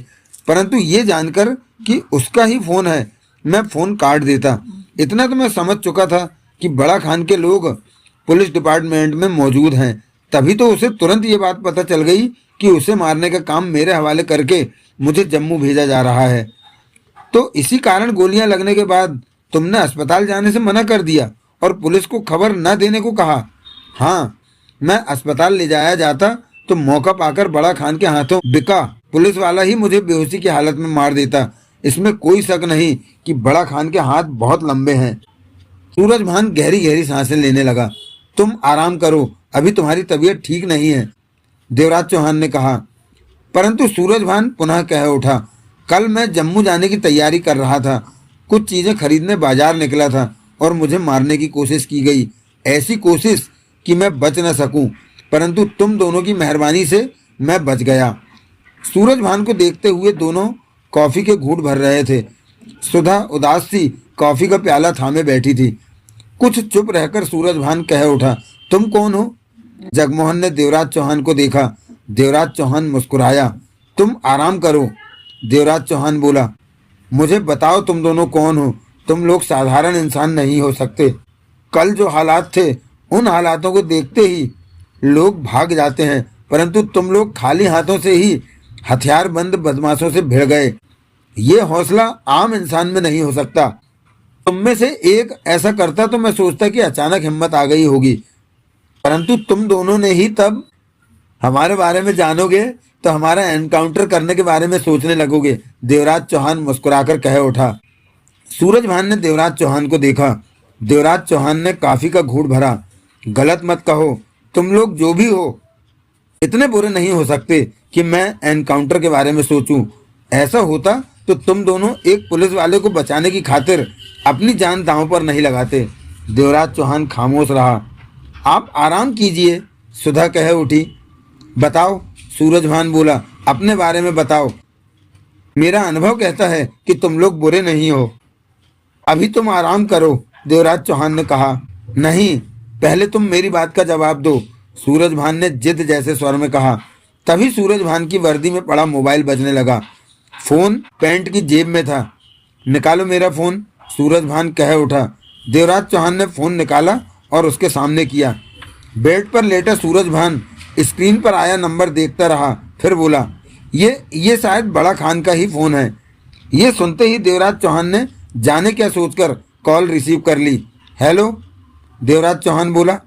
Speaker 1: परंतु ये जानकर कि उसका ही फ़ोन है, मैं फ़ोन काट देता। इतना तो मैं समझ चुका था कि बड़ा खान के लोग पुलिस डिपार्टमेंट में मौजूद हैं। तभी तो उसे तुरंत ये बात पता चल गई कि उसे मारने का काम मेरे हवाले करके मुझे जम्मू भेजा जा रहा है। तो इसी कारण गोलियां लगने के बाद तुमने अस्पताल जाने से मना कर दिया और पुलिस को खबर न देने को कहा। हाँ, मैं अस्पताल ले जाया जाता तो मौका पाकर बड़ा खान के हाथों बिका पुलिस वाला ही मुझे बेहोशी की हालत में मार देता। इसमें कोई शक नहीं कि बड़ा खान के हाथ बहुत लंबे हैं। सूरजभान गहरी गहरी सांसें लेने लगा। तुम आराम करो, अभी तुम्हारी तबीयत ठीक नहीं है, देवराज चौहान ने कहा। परंतु सूरजभान पुनः कह उठा, कल मैं जम्मू जाने की तैयारी कर रहा था। कुछ चीज़ें खरीदने बाजार निकला था और मुझे मारने की कोशिश की गई। ऐसी कोशिश कि मैं बच न सकूं, परंतु तुम दोनों की मेहरबानी से मैं बच गया। सूरजभान को देखते हुए दोनों कॉफ़ी के घूंट भर रहे थे। सुधा उदास सी कॉफ़ी का प्याला थामे बैठी थी। कुछ चुप रहकर सूरजभान कह उठा, तुम कौन हो? जगमोहन ने देवराज चौहान को देखा। देवराज चौहान मुस्कुराया। तुम आराम करो, देवराज चौहान बोला। मुझे बताओ तुम दोनों कौन हो? तुम लोग साधारण इंसान नहीं हो सकते। कल जो हालात थे, उन हालातों को देखते ही लोग भाग जाते हैं, परंतु तुम लोग खाली हाथों से ही हथियारबंद बदमाशों से भिड़ गए। ये हौसला आम इंसान में नहीं हो सकता। तुम में से एक ऐसा करता तो मैं सोचता कि अचानक हिम्मत आ गई होगी, परंतु तुम दोनों ने ही तब हमारे बारे में जानोगे तो हमारा एनकाउंटर करने के बारे में सोचने लगोगे, देवराज चौहान मुस्कुराकर कह उठा। सूरजभान ने देवराज चौहान को देखा। देवराज चौहान ने कॉफी का घूंट भरा। गलत मत कहो, तुम लोग जो भी हो इतने बुरे नहीं हो सकते कि मैं एनकाउंटर के बारे में सोचूं। ऐसा होता तो तुम दोनों एक पुलिस वाले को बचाने की खातिर अपनी जान दांव पर नहीं लगाते। देवराज चौहान खामोश रहा। आप आराम कीजिए, सुधा कह उठी। बताओ, सूरजभान बोला, अपने बारे में बताओ। मेरा अनुभव कहता है कि तुम लोग बुरे नहीं हो। अभी तुम आराम करो, देवराज चौहान ने कहा। नहीं, पहले तुम मेरी बात का जवाब दो, सूरजभान ने जिद जैसे स्वर में कहा। तभी सूरजभान की वर्दी में पड़ा मोबाइल बजने लगा। फोन पैंट की जेब में था। निकालो मेरा फोन, सूरजभान कह उठा। देवराज चौहान ने फोन निकाला और उसके सामने किया। बेड पर लेटा सूरजभान स्क्रीन पर आया नंबर देखता रहा, फिर बोला, ये शायद बड़ा खान का ही फ़ोन है। ये सुनते ही देवराज चौहान ने जाने क्या सोचकर कॉल रिसीव कर ली। हेलो, देवराज चौहान बोला।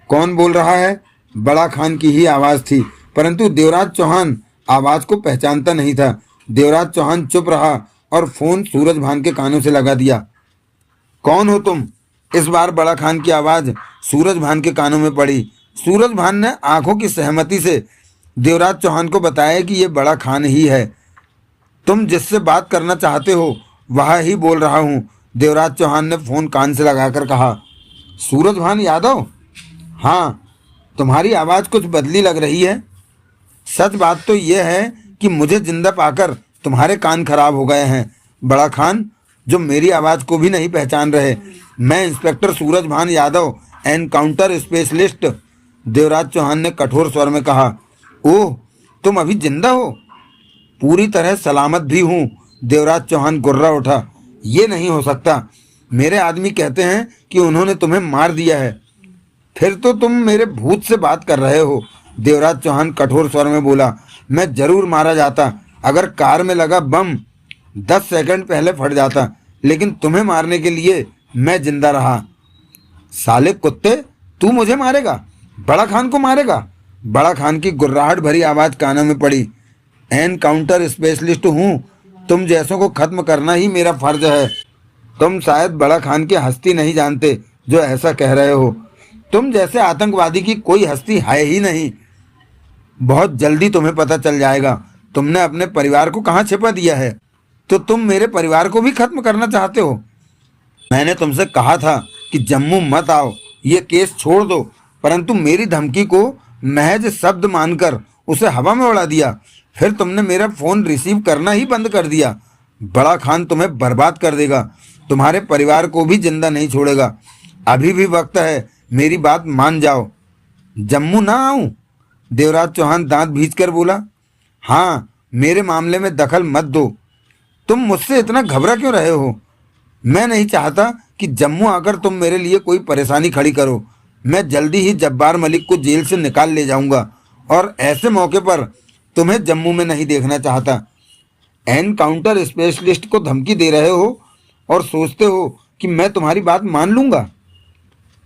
Speaker 1: कौन बोल रहा है? बड़ा खान की ही आवाज थी, परंतु देवराज चौहान आवाज को पहचानता नहीं था। देवराज चौहान चुप रहा और फोन सूरज भान के कानों से लगा दिया। कौन हो तुम? इस बार बड़ा खान की आवाज सूरज भान के कानों में पड़ी। सूरज भान ने आंखों की सहमति से देवराज चौहान को बताया कि ये बड़ा खान ही है। तुम जिससे बात करना चाहते हो वह ही बोल रहा हूँ, देवराज चौहान ने फोन कान से लगाकर कहा। सूरज भान यादव? हाँ, तुम्हारी आवाज़ कुछ बदली लग रही है। सच बात तो यह है कि मुझे जिंदा पाकर तुम्हारे कान खराब हो गए हैं बड़ा खान, जो मेरी आवाज़ को भी नहीं पहचान रहे। मैं इंस्पेक्टर सूरज भान यादव, एनकाउंटर स्पेशलिस्ट, देवराज चौहान ने कठोर स्वर में कहा। ओह, तुम अभी जिंदा हो? पूरी तरह सलामत भी हूँ। देवराज चौहान गुर्रा उठा। ये नहीं हो सकता, मेरे आदमी कहते हैं कि उन्होंने तुम्हें मार दिया है। फिर तो तुम मेरे भूत से बात कर रहे हो, देवराज चौहान कठोर स्वर में बोला। मैं जरूर मारा जाता अगर कार में लगा बम 10 सेकंड पहले फट जाता, लेकिन तुम्हें मारने के लिए मैं जिंदा रहा। साले कुत्ते, तू मुझे मारेगा? बड़ा खान को मारेगा? बड़ा खान की गुर्राहट भरी आवाज कानों में पड़ी। एनकाउंटर स्पेशलिस्ट हूँ, तुम जैसों को खत्म करना ही मेरा फर्ज है। तुम शायद बड़ा खान की हस्ती नहीं जानते जो ऐसा कह रहे हो। तुम जैसे आतंकवादी की कोई हस्ती है ही नहीं। बहुत जल्दी तुम्हें पता चल जाएगा। तुमने अपने परिवार को कहाँ छिपा दिया है? तो तुम मेरे परिवार को भी खत्म करना चाहते हो? मैंने तुमसे कहा था कि जम्मू मत आओ, ये केस छोड़ दो, परंतु मेरी धमकी को महज शब्द मानकर उसे हवा में उड़ा दिया। फिर तुमने मेरा फोन रिसीव करना ही बंद कर दिया। बड़ा खान तुम्हें बर्बाद कर देगा, तुम्हारे परिवार को भी जिंदा नहीं छोड़ेगा। अभी भी वक्त है, मेरी बात मान जाओ। जम्मू ना आऊं? देवराज चौहान दांत भींचकर बोला। हाँ, मेरे मामले में दखल मत दो। तुम मुझसे इतना घबरा क्यों रहे हो? मैं नहीं चाहता कि जम्मू आकर तुम मेरे लिए कोई परेशानी खड़ी करो। मैं जल्दी ही जब्बार मलिक को जेल से निकाल ले जाऊंगा और ऐसे मौके पर तुम्हें जम्मू में नहीं देखना चाहता। एनकाउंटर स्पेशलिस्ट को धमकी दे रहे हो और सोचते हो कि मैं तुम्हारी बात मान लूंगा।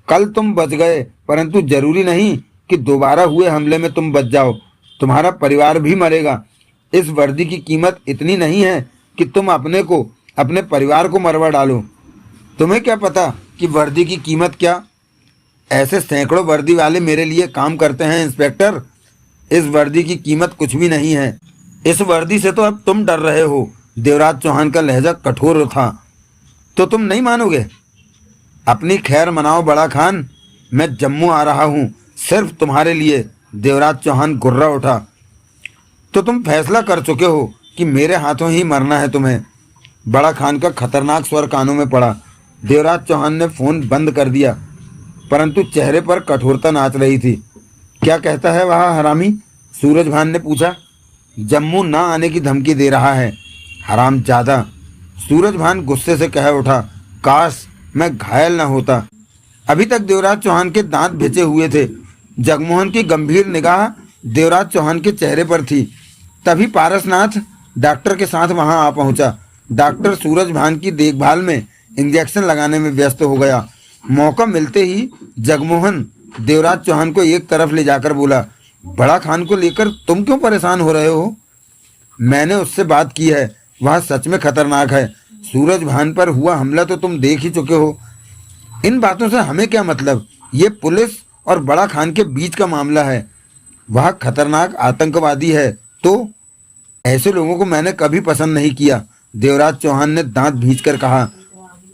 Speaker 1: कल तुम बच गए, परंतु जरूरी नहीं कि दोबारा हुए हमले में तुम बच जाओ। तुम्हारा परिवार भी मरेगा। इस वर्दी की कीमत इतनी नहीं है कि तुम अपने को, अपने परिवार को मरवा डालो। तुम्हें क्या पता कि वर्दी की कीमत क्या? ऐसे सैकड़ों वर्दी वाले मेरे लिए काम करते हैं इंस्पेक्टर। इस वर्दी की कीमत कुछ भी नहीं है। इस वर्दी से तो अब तुम डर रहे हो। देवराज चौहान का लहजा कठोर था। तो तुम नहीं मानोगे? अपनी खैर मनाओ बड़ा खान, मैं जम्मू आ रहा हूँ सिर्फ तुम्हारे लिए। देवराज चौहान गुर्रा उठा। तो तुम फैसला कर चुके हो कि मेरे हाथों ही मरना है तुम्हें? बड़ा खान का खतरनाक स्वर कानों में पड़ा। देवराज चौहान ने फोन बंद कर दिया, परंतु चेहरे पर कठोरता नाच रही थी। क्या कहता है वह हरामी? सूरज भान ने पूछा। जम्मू ना आने की धमकी दे रहा है, हरामजादा, सूरज भान गुस्से से कह उठा। काश मैं घायल न होता। अभी तक देवराज चौहान के दांत भिजे हुए थे। जगमोहन की गंभीर निगाह देवराज चौहान के चेहरे पर थी। तभी पारसनाथ डॉक्टर के साथ वहां आ पहुंचा। डॉक्टर सूरज भान की देखभाल में इंजेक्शन लगाने में व्यस्त हो गया। मौका मिलते ही जगमोहन देवराज चौहान को एक तरफ ले जाकर बोला, बड़ा खान को लेकर तुम क्यों परेशान हो रहे हो? मैंने उससे बात की है, वह सच में खतरनाक है। सूरज भान पर हुआ हमला तो तुम देख ही चुके हो। इन बातों से हमें क्या मतलब? ये पुलिस और बड़ा खान के बीच का मामला है। वह खतरनाक आतंकवादी है, तो ऐसे लोगों को मैंने कभी पसंद नहीं किया। देवराज चौहान ने दांत भींचकर कहा।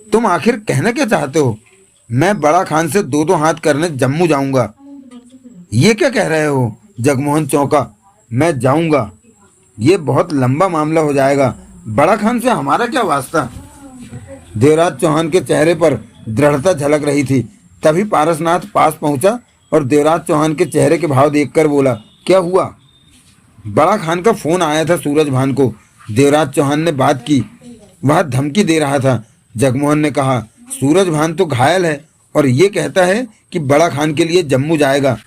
Speaker 1: तुम आखिर कहना क्या चाहते हो? मैं बड़ा खान से दो हाथ करने जम्मू जाऊंगा। ये क्या कह रहे हो? जगमोहन चौंका। मैं जाऊंगा, ये बहुत लंबा मामला हो जाएगा। बड़ा खान से हमारा क्या वास्ता? देवराज चौहान के चेहरे पर दृढ़ता झलक रही थी। तभी पारसनाथ पास पहुंचा और देवराज चौहान के चेहरे के भाव देखकर बोला, क्या हुआ? बड़ा खान का फोन आया था सूरज भान को। देवराज चौहान ने बात की। वह धमकी दे रहा था। जगमोहन ने कहा, सूरज भान तो घायल है और ये कहता है कि बड़ा खान के लिए जम्मू जाएगा।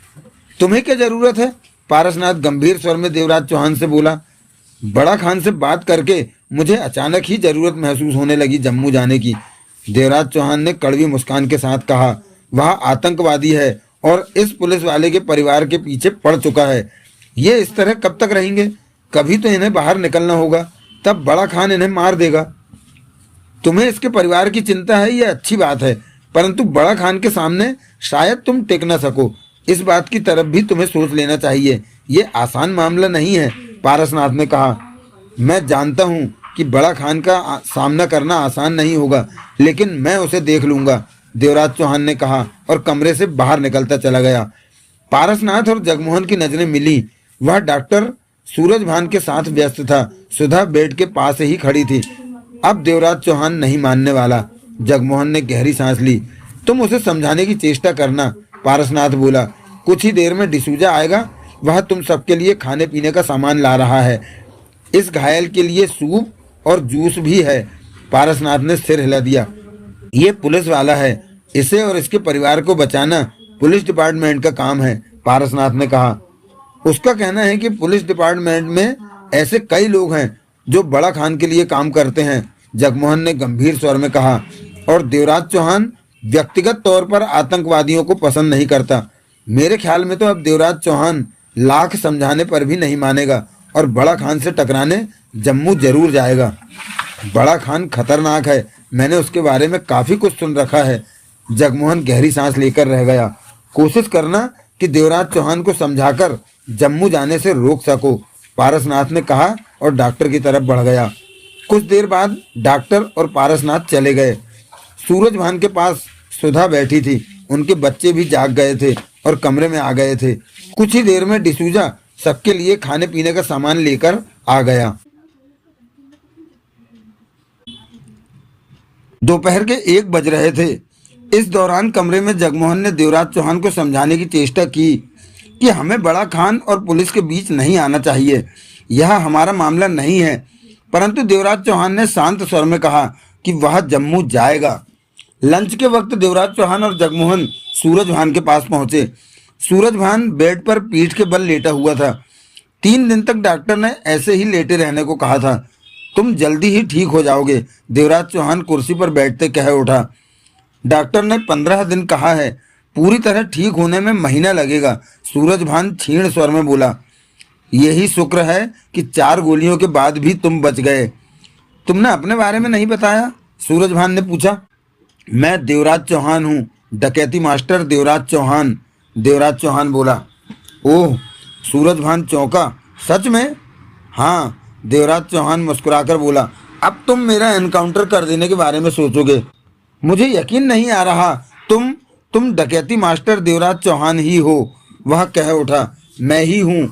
Speaker 1: तुम्हें क्या जरूरत है? पारसनाथ गंभीर स्वर में देवराज चौहान से बोला। बड़ा खान से बात करके मुझे अचानक ही जरूरत महसूस होने लगी जम्मू जाने की। देवराज चौहान ने कड़वी मुस्कान के साथ कहा, वह आतंकवादी है और इस पुलिस वाले के परिवार के पीछे पड़ चुका है। ये इस तरह कब तक रहेंगे? कभी तो इन्हें बाहर निकलना होगा, तब बड़ा खान इन्हें मार देगा। तुम्हें इसके परिवार की चिंता है, ये अच्छी बात है, परंतु बड़ा खान के सामने शायद तुम टिक न सको। इस बात की तरफ भी तुम्हें सोच लेना चाहिए। ये आसान मामला नहीं है, पारसनाथ ने कहा। मैं जानता हूँ कि बड़ा खान का सामना करना आसान नहीं होगा, लेकिन मैं उसे देख लूंगा, देवराज चौहान ने कहा और कमरे से बाहर निकलता चला गया। पारसनाथ और जगमोहन की नजरें मिली। वह डॉक्टर सूरजभान के साथ व्यस्त था। सुधा बेड के पास ही खड़ी थी। अब देवराज चौहान नहीं मानने वाला। जगमोहन ने गहरी सांस ली। तुम उसे समझाने की चेष्टा करना, पारसनाथ बोला। कुछ ही देर में डिसूजा आएगा। वह तुम सबके लिए खाने पीने का सामान ला रहा है। इस घायल के लिए सूप और जूस भी है। पारसनाथ ने सिर हिला दिया। ये पुलिस वाला है, इसे और इसके परिवार को बचाना पुलिस डिपार्टमेंट का काम है, पारसनाथ ने कहा। उसका कहना है कि पुलिस डिपार्टमेंट में ऐसे कई लोग हैं जो बड़ा खान के लिए काम करते हैं, जगमोहन ने गंभीर स्वर में कहा। और देवराज चौहान व्यक्तिगत तौर पर आतंकवादियों को पसंद नहीं करता। मेरे ख्याल में तो अब देवराज चौहान लाख समझाने पर भी नहीं मानेगा और बड़ा खान से टकराने जम्मू जरूर जाएगा। बड़ा खान खतरनाक है, मैंने उसके बारे में काफी कुछ सुन रखा है। जगमोहन गहरी सांस लेकर रह गया। कोशिश करना कि देवराज चौहान को समझाकर जम्मू जाने से रोक सको, पारसनाथ ने कहा और डॉक्टर की तरफ बढ़ गया। कुछ देर बाद डॉक्टर और पारसनाथ चले गए। सूरजभान के पास सुधा बैठी थी। उनके बच्चे भी जाग गए थे और कमरे में आ गए थे। कुछ ही देर में डिसूजा सबके लिए खाने पीने का सामान लेकर आ गया। दोपहर के 1 बज रहे थे। इस दौरान कमरे में जगमोहन ने देवराज चौहान को समझाने की चेष्टा की कि हमें बड़ा खान और पुलिस के बीच नहीं आना चाहिए। यह हमारा मामला नहीं है। परंतु देवराज चौहान ने शांत स्वर में कहा कि वह जम्मू जाएगा। लंच के वक्त देवराज चौहान और जगमोहन सूरजभान के पास पहुंचे। सूरजभान बेड पर पीठ के बल लेटा हुआ था। 3 दिन तक डॉक्टर ने ऐसे ही लेटे रहने को कहा था। तुम जल्दी ही ठीक हो जाओगे, देवराज चौहान कुर्सी पर बैठते कह उठा। डॉक्टर ने 15 दिन कहा है, पूरी तरह ठीक होने में महीना लगेगा, सूरजभान क्षीण स्वर में बोला। यही शुक्र है कि 4 गोलियों के बाद भी तुम बच गए। तुमने अपने बारे में नहीं बताया, सूरजभान ने पूछा। मैं देवराज चौहान हूँ, डकैती मास्टर देवराज चौहान, देवराज चौहान बोला। ओह, सूरजभान चौंका। सच में? हाँ, देवराज चौहान मुस्कुराकर बोला। अब तुम मेरा एनकाउंटर कर देने के बारे में सोचोगे? मुझे यकीन नहीं आ रहा। तुम डकैती मास्टर देवराज चौहान ही हो, वह कह उठा। मैं ही हूँ।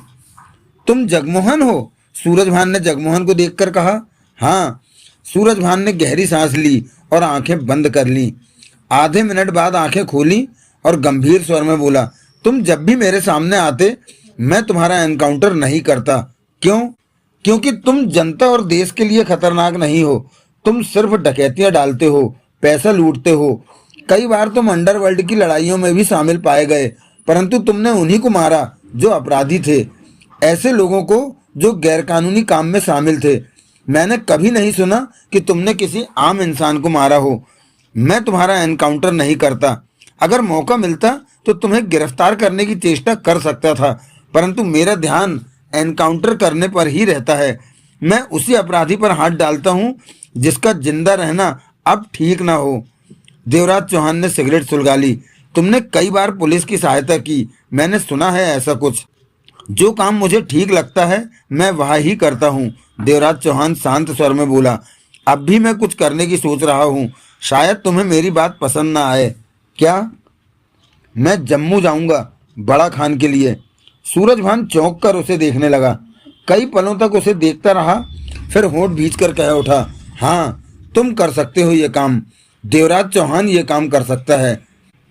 Speaker 1: तुम जगमोहन हो? सूरजभान ने जगमोहन को देखकर कहा। हाँ। सूरजभान ने गहरी सांस ली और आंखें बंद कर ली। आधे मिनट बाद आंखें खोली और गंभीर स्वर में बोला। तुम जब भी मेरे सामने आते मैं तुम्हारा एनकाउंटर नहीं करता। क्यों? क्योंकि तुम जनता और देश के लिए खतरनाक नहीं हो। तुम सिर्फ डकैतियां डालते हो, पैसा लूटते हो। कई बार तुम अंडरवर्ल्ड की लड़ाइयों में भी शामिल पाए गए, परंतु तुमने उन्हीं को मारा जो अपराधी थे, ऐसे लोगों को जो गैरकानूनी काम में शामिल थे। मैंने कभी नहीं सुना कि तुमने किसी आम इंसान को मारा हो। मैं तुम्हारा एनकाउंटर नहीं करता। अगर मौका मिलता तो तुम्हें गिरफ्तार करने की चेष्टा कर सकता था, परंतु मेरा ध्यान एनकाउंटर करने पर ही रहता है। मैं उसी अपराधी पर हाथ डालता हूं जिसका जिंदा रहना अब ठीक ना हो। देवराज चौहान ने सिगरेट सुलगा ली। तुमने कई बार पुलिस की सहायता की, मैंने सुना है ऐसा कुछ। जो काम मुझे ठीक लगता है मैं वह ही करता हूँ, देवराज चौहान शांत स्वर में बोला। अब भी मैं कुछ करने की सोच रहा हूँ, शायद तुम्हें मेरी बात पसंद ना आए। क्या? मैं जम्मू जाऊंगा बड़ा खान के लिए। सूरजभान चौंक कर उसे देखने लगा। कई पलों तक उसे देखता रहा, फिर होंठ भींचकर कह उठा। हाँ, तुम कर सकते हो ये काम। देवराज चौहान ये काम कर सकता है।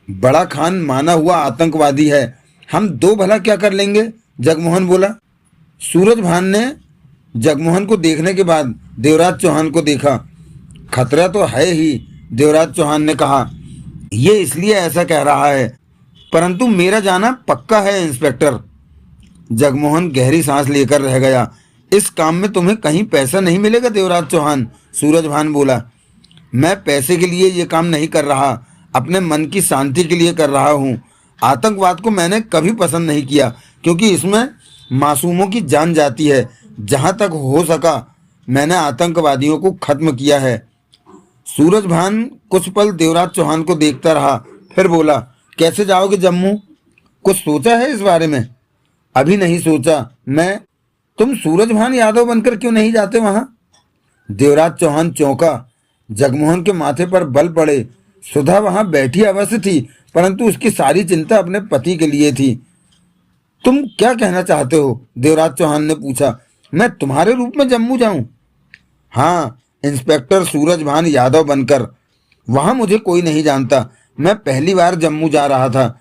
Speaker 1: बड़ा खान माना हुआ आतंकवादी है, हम दो भला क्या कर लेंगे, जगमोहन बोला। सूरजभान ने जगमोहन को देखने के बाद देवराज चौहान को देखा। खतरा तो है ही, देवराज चौहान ने कहा। ये इसलिए ऐसा कह रहा है, परंतु मेरा जाना पक्का है इंस्पेक्टर। जगमोहन गहरी सांस लेकर रह गया। इस काम में तुम्हें कहीं पैसा नहीं मिलेगा देवराज चौहान, सूरजभान बोला। मैं पैसे के लिए ये काम नहीं कर रहा, अपने मन की शांति के लिए कर रहा हूँ। आतंकवाद को मैंने कभी पसंद नहीं किया, क्योंकि इसमें मासूमों की जान जाती है। जहां तक हो सका मैंने आतंकवादियों को खत्म किया है। सूरजभान कुछ पल देवराज चौहान को देखता रहा, फिर बोला, कैसे जाओगे जम्मू? कुछ सोचा है इस बारे में? अभी नहीं सोचा। तुम सूरजभान यादव बनकर क्यों नहीं जाते वहां? देवराज चौहान चौंका। जगमोहन के माथे पर बल पड़े। सुधा वहां बैठी अवश्य थी, परंतु उसकी सारी चिंता अपने पति के लिए थी। तुम क्या कहना चाहते हो? देवराज चौहान ने पूछा। मैं तुम्हारे रूप में जम्मू जाऊं? हाँ, इंस्पेक्टर सूरजभान यादव बनकर। वहां मुझे कोई नहीं जानता। मैं पहली बार जम्मू जा रहा था।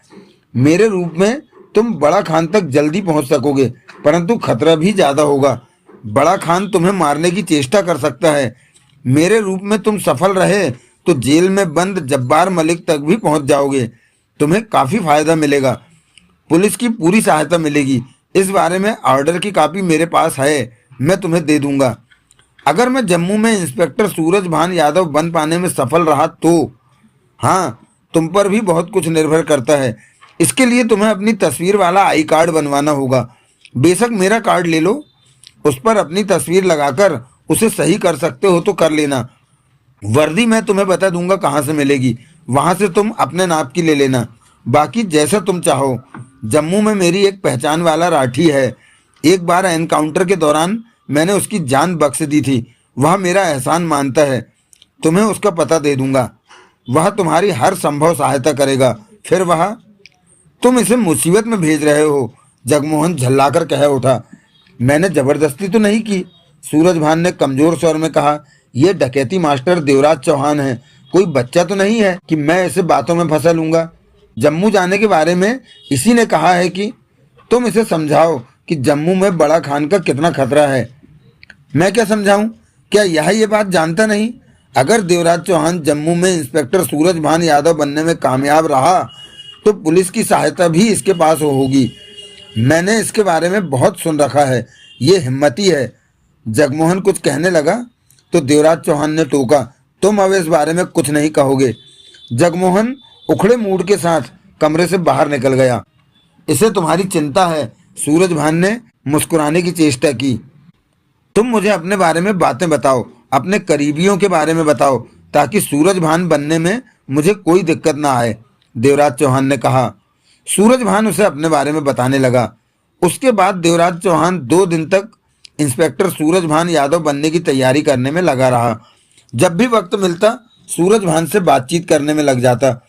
Speaker 1: मेरे रूप में तुम बड़ा खान तक जल्दी पहुंच सकोगे, परंतु खतरा भी ज्यादा होगा। बड़ा खान तुम्हें मारने की चेष्टा कर सकता है। मेरे रूप में तुम सफल रहे तो जेल में बंद जब्बार मलिक तक भी पहुंच जाओगे। तुम्हें काफी फायदा मिलेगा। पुलिस की पूरी सहायता मिलेगी। इस बारे में ऑर्डर की कॉपी मेरे पास है, मैं तुम्हें दे दूंगा। अगर मैं जम्मू में इंस्पेक्टर सूरजभान यादव बन पाने में सफल रहा तो हाँ, तुम पर भी बहुत कुछ निर्भर करता है। इसके लिए तुम्हें अपनी तस्वीर वाला आई कार्ड बनवाना होगा। बेशक मेरा कार्ड ले लो, उस पर अपनी तस्वीर लगाकर उसे सही कर सकते हो तो कर लेना। वर्दी मैं तुम्हें बता दूंगा कहाँ से मिलेगी, वहां से तुम अपने नाप की ले लेना। बाकी जैसा तुम चाहो। जम्मू में मेरी एक पहचान वाला राठी है। एक बार एनकाउंटर के दौरान मैंने उसकी जान बख्श दी थी। वह मेरा एहसान मानता है। तुम्हें उसका पता दे दूंगा। वह तुम्हारी हर संभव सहायता करेगा। फिर तुम इसे मुसीबत में भेज रहे हो? जगमोहन झल्लाकर कह उठा। मैंने जबरदस्ती तो नहीं की, सूरजभान ने कमजोर स्वर में कहा। यह डकैती मास्टर देवराज चौहान है, कोई बच्चा तो नहीं है कि मैं इसे बातों में फंसा लूंगा। जम्मू जाने के बारे में इसी ने कहा है कि तुम इसे समझाओ कि जम्मू में बड़ा खान का कितना खतरा है। मैं क्या समझाऊं? क्या यह ये बात जानता नहीं? अगर देवराज चौहान जम्मू में इंस्पेक्टर सूरजभान यादव बनने में कामयाब रहा तो पुलिस की सहायता भी इसके पास होगी। मैंने इसके बारे में बहुत सुन रखा है। ये हिम्मती है। जगमोहन कुछ कहने लगा तो देवराज चौहान ने टोका, तुम अब इस बारे में कुछ नहीं कहोगे। जगमोहन उखड़े मूड के साथ कमरे से बाहर निकल गया। इसे तुम्हारी चिंता है, सूरजभान ने मुस्कुराने की चेष्टा की। तुम मुझे अपने बारे में बातें बताओ, अपने करीबियों के बारे में बताओ, ताकि सूरजभान बनने में मुझे कोई दिक्कत ना आए, देवराज चौहान ने कहा। सूरजभान उसे अपने बारे में बताने लगा। उसके बाद देवराज चौहान 2 दिन तक इंस्पेक्टर सूरजभान यादव बनने की तैयारी करने में लगा रहा। जब भी वक्त मिलता सूरजभान से बातचीत करने में लग जाता।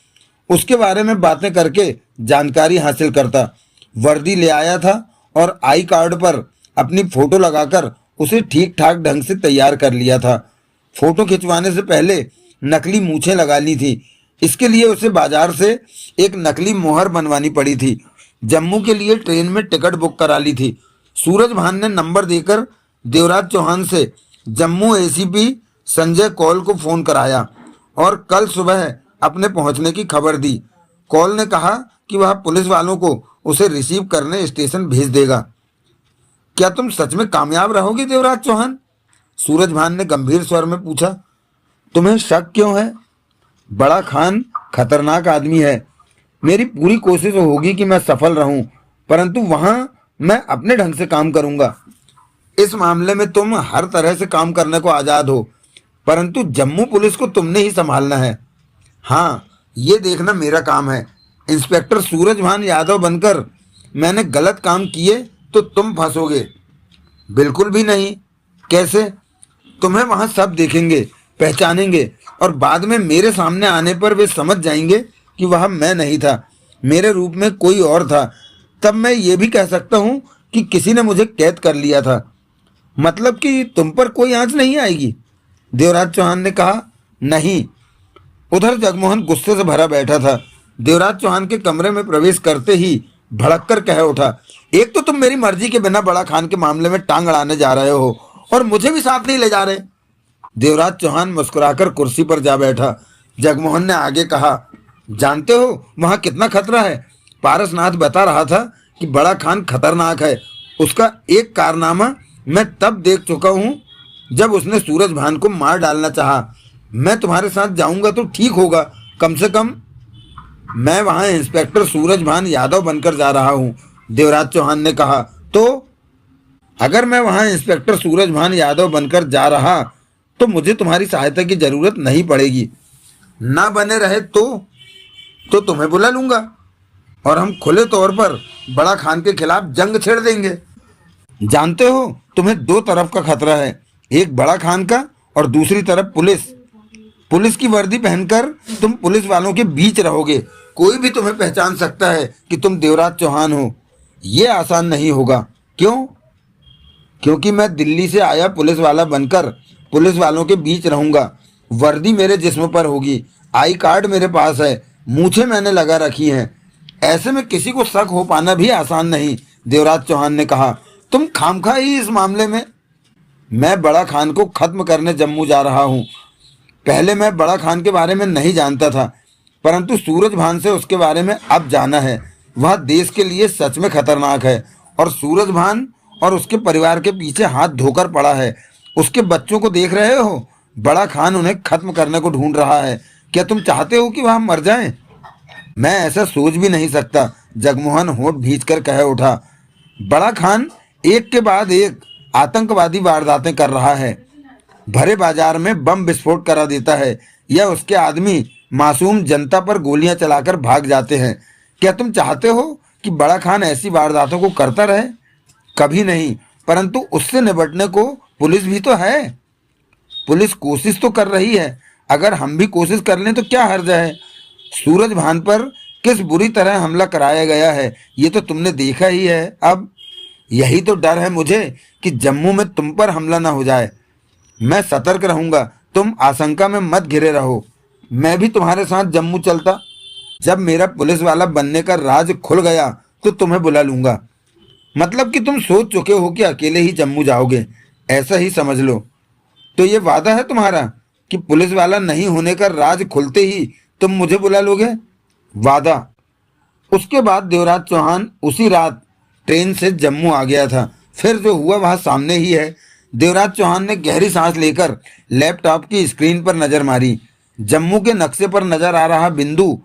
Speaker 1: उसके बारे में बातें करके जानकारी हासिल करता। वर्दी ले आया था और आई कार्ड पर अपनी फोटो लगाकर उसे ठीक ठाक ढंग से तैयार कर लिया था। फोटो खिंचवाने से पहले नकली मूछें लगा ली थी। इसके लिए उसे बाजार से एक नकली मोहर बनवानी पड़ी थी। जम्मू के लिए ट्रेन में टिकट बुक करा ली थी। सूरजभान ने नंबर देकर देवराज चौहान से जम्मू एसीपी संजय कौल को फोन कराया और कल सुबह अपने पहुंचने की खबर दी। कौल ने कहा कि वह पुलिस वालों को उसे रिसीव करने स्टेशन भेज देगा। क्या तुम सच में कामयाब रहोगे देवराज चौहान? सूरजभान ने गंभीर स्वर में पूछा। तुम्हें शक क्यों है? बड़ा खान खतरनाक आदमी है। मेरी पूरी कोशिश होगी कि मैं सफल रहूं, परंतु वहां मैं अपने ढंग से काम करूंगा। इस मामले में तुम हर तरह से काम करने को आजाद हो, परंतु जम्मू पुलिस को तुमने ही संभालना है। हाँ, ये देखना मेरा काम है। इंस्पेक्टर सूरजभान यादव बनकर मैंने गलत काम किए तो तुम फंसोगे। बिल्कुल भी नहीं। कैसे? तुम्हें वहां सब देखेंगे, पहचानेंगे और बाद में मेरे सामने आने पर वे समझ जाएंगे कि वह मैं नहीं था, मेरे रूप में कोई और था। तब मैं ये भी कह सकता हूँ कि किसी ने मुझे कैद कर लिया था। मतलब कि तुम पर कोई आंच नहीं आएगी? देवराज चौहान ने कहा। नहीं। उधर जगमोहन गुस्से से भरा बैठा था। देवराज चौहान के कमरे में प्रवेश करते ही भड़क कर कह उठा, एक तो तुम मेरी मर्जी के बिना बड़ा खान के मामले में टांग अड़ाने जा रहे हो और मुझे भी साथ नहीं ले जा रहे। देवराज चौहान मुस्कुराकर कुर्सी पर जा बैठा। जगमोहन ने आगे कहा, जानते हो वहां कितना खतरा है? पारसनाथ बता रहा था कि बड़ा खान खतरनाक है। उसका एक कारनामा मैं तब देख चुका हूं जब उसने सूरजभान को मार डालना चाहा। मैं तुम्हारे साथ जाऊंगा तो ठीक होगा, कम से कम मैं वहां इंस्पेक्टर सूरज भान यादव बनकर जा रहा हूं, देवराज चौहान ने कहा। तो अगर मैं वहां इंस्पेक्टर सूरज भान यादव बनकर जा रहा तो मुझे तुम्हारी सहायता की जरूरत नहीं पड़ेगी। ना बने रहे तो तुम्हें बुला लूंगा और हम खुले तौर पर बड़ा खान के खिलाफ जंग छेड़ देंगे। जानते हो, तुम्हें दो तरफ का खतरा है, एक बड़ा खान का और दूसरी तरफ पुलिस। पुलिस की वर्दी पहनकर तुम पुलिस वालों के बीच रहोगे, कोई भी तुम्हें पहचान सकता है कि तुम देवराज चौहान हो। ये आसान नहीं होगा। क्यों? क्योंकि मैं दिल्ली से आया पुलिस वाला बनकर पुलिस वालों के बीच रहूंगा। वर्दी मेरे जिस्म पर होगी, आई कार्ड मेरे पास है, मूछें मैंने लगा रखी हैं। ऐसे में किसी को शक हो पाना भी आसान नहीं, देवराज चौहान ने कहा। तुम खामखा ही इस मामले में। मैं बड़ा खान को खत्म करने जम्मू जा रहा हूँ। पहले मैं बड़ा खान के बारे में नहीं जानता था, परंतु सूरज भान से उसके बारे में अब जाना है। वह देश के लिए सच में खतरनाक है और सूरज भान और उसके परिवार के पीछे हाथ धोकर पड़ा है। उसके बच्चों को देख रहे हो? बड़ा खान उन्हें खत्म करने को ढूंढ रहा है। क्या तुम चाहते हो कि वह मर जाएं? मैं ऐसा सोच भी नहीं सकता, जगमोहन होंठ भींचकर कह उठा। बड़ा खान एक के बाद एक आतंकवादी वारदातें कर रहा है, भरे बाजार में बम विस्फोट करा देता है या उसके आदमी मासूम जनता पर गोलियां चलाकर भाग जाते हैं। क्या तुम चाहते हो कि बड़ा खान ऐसी वारदातों को करता रहे? कभी नहीं, परंतु उससे निपटने को पुलिस भी तो है। पुलिस कोशिश तो कर रही है, अगर हम भी कोशिश कर लें तो क्या हर्ज है? सूरज भान पर किस बुरी तरह हमला कराया गया है ये तो तुमने देखा ही है। अब यही तो डर है मुझे कि जम्मू में तुम पर हमला ना हो जाए। मैं सतर्क रहूंगा, तुम आशंका में मत घिरे रहो। मैं भी तुम्हारे साथ जम्मू चलता। जब मेरा पुलिस वाला बनने का राज खुल गया तो तुम्हें बुला लूंगा। मतलब कि तुम सोच चुके हो कि अकेले ही जम्मू जाओगे, ऐसा ही समझ लो। तो ये वादा है तुम्हारा कि पुलिस वाला नहीं होने का राज खुलते ही तुम मुझे बुला लोगे? वादा। उसके बाद देवराज चौहान उसी रात ट्रेन से जम्मू आ गया था। फिर जो हुआ वह सामने ही है। देवराज चौहान ने गहरी सांस लेकर लैपटॉप की स्क्रीन पर नजर मारी। जम्मू के नक्शे पर नजर आ रहा बिंदु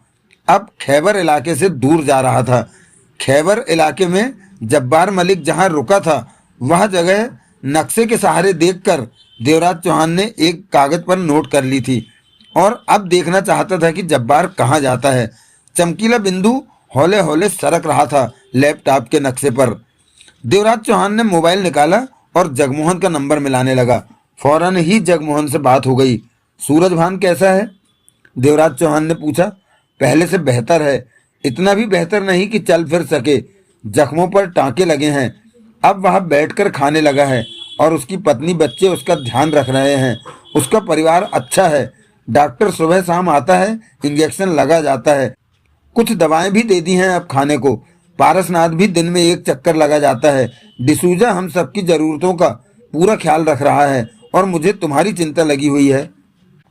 Speaker 1: अब खैबर इलाके से दूर जा रहा था। खैबर इलाके में जब्बार मलिक जहां रुका था वह जगह नक्शे के सहारे देखकर देवराज चौहान ने एक कागज पर नोट कर ली थी और अब देखना चाहता था कि जब्बार कहाँ जाता है। चमकीला बिंदु हौले हौले सरक रहा था लैपटॉप के नक्शे पर। देवराज चौहान ने मोबाइल निकाला और जगमोहन का नंबर मिलाने लगा। फौरन ही जगमोहन से बात हो गई। सूरज भान कैसा है? देवराज चौहान ने पूछा। पहले से बेहतर है, इतना भी बेहतर नहीं कि चल फिर सके। जख्मों पर टांके लगे हैं। अब वह बैठकर खाने लगा है और उसकी पत्नी बच्चे उसका ध्यान रख रहे हैं। उसका परिवार अच्छा है। डॉक्टर सुबह शाम आता है, इंजेक्शन लगा जाता है, कुछ दवाएं भी दे दी हैं अब खाने को। पारसनाथ भी दिन में एक चक्कर लगा जाता है। डिसूजा हम सबकी जरूरतों का पूरा ख्याल रख रहा है और मुझे तुम्हारी चिंता लगी हुई है।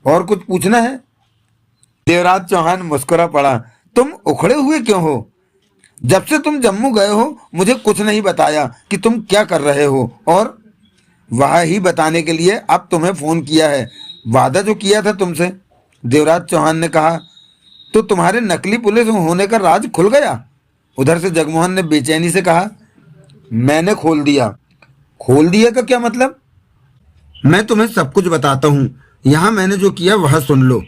Speaker 1: और कुछ पूछना है? देवराज चौहान मुस्कुरा पड़ा। तुम उखड़े हुए क्यों हो? जब से तुम जम्मू गए हो मुझे कुछ नहीं बताया कि तुम क्या कर रहे हो, और वह ही बताने के लिए अब तुम्हें फोन किया है। वादा जो किया था तुमसे, देवराज चौहान ने कहा। तो तुम्हारे नकली पुलिस होने का राज खुल गया? उधर से जगमोहन ने बेचैनी से कहा। मैंने खोल दिया। खोल दिया का क्या मतलब? मैं तुम्हें सब कुछ बताता हूँ, यहाँ मैंने जो किया वह सुन लो।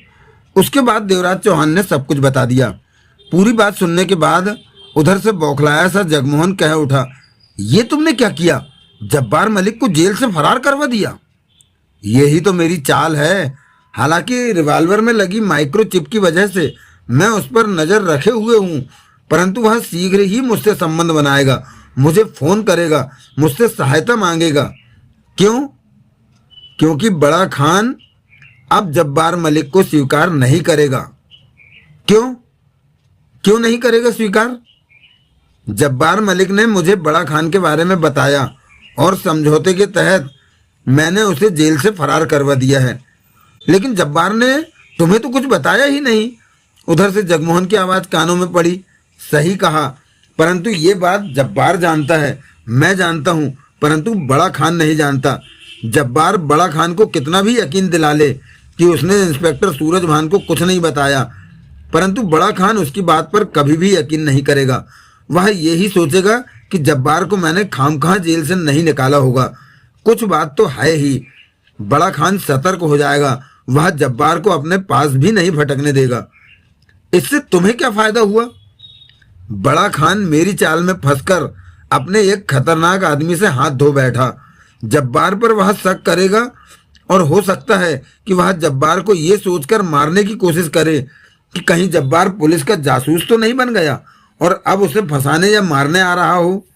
Speaker 1: उसके बाद देवराज चौहान ने सब कुछ बता दिया। पूरी बात सुनने के बाद उधर से बौखलाया सा जगमोहन कह उठा। ये तुमने क्या किया? जब्बार मलिक को जेल से फरार करवा दिया? यही तो मेरी चाल है। हालांकि रिवॉल्वर में लगी माइक्रोचिप की वजह से मैं उस पर नजर रखे हुए हूँ, परंतु वह शीघ्र ही मुझसे संबंध बनाएगा, मुझे फोन करेगा, मुझसे सहायता मांगेगा। क्यों? क्योंकि बड़ा खान अब जब्बार मलिक को स्वीकार नहीं करेगा। क्यों? क्यों नहीं करेगा स्वीकार? जब्बार मलिक ने मुझे बड़ा खान के बारे में बताया और समझौते के तहत मैंने उसे जेल से फरार करवा दिया है। लेकिन जब्बार ने तुम्हें तो कुछ बताया ही नहीं। उधर से जगमोहन की आवाज कानों में पड़ी। सही कहा, परंतु ये बात जब्बार जानता है, मैं जानता हूँ, परंतु बड़ा खान नहीं जानता। जब्बार बड़ा खान को कितना भी यकीन दिला ले कि उसने इंस्पेक्टर सूरज भान को कुछ नहीं बताया, परंतु बड़ा खान उसकी बात पर कभी भी यकीन नहीं करेगा। वह यही सोचेगा कि जब्बार को मैंने खामखा जेल से नहीं निकाला होगा। कुछ बात तो है ही। बड़ा खान सतर्क हो जाएगा। वह जब्बार को अपने पास भी नहीं भटकने देगा। इससे तुम्हें क्या फायदा हुआ? बड़ा खान मेरी चाल में फंसकर अपने एक खतरनाक आदमी से हाथ धो बैठा। जब्बार पर वह शक करेगा और हो सकता है कि वह जब्बार को यह सोचकर मारने की कोशिश करे कि कहीं जब्बार पुलिस का जासूस तो नहीं बन गया और अब उसे फंसाने या मारने आ रहा हो।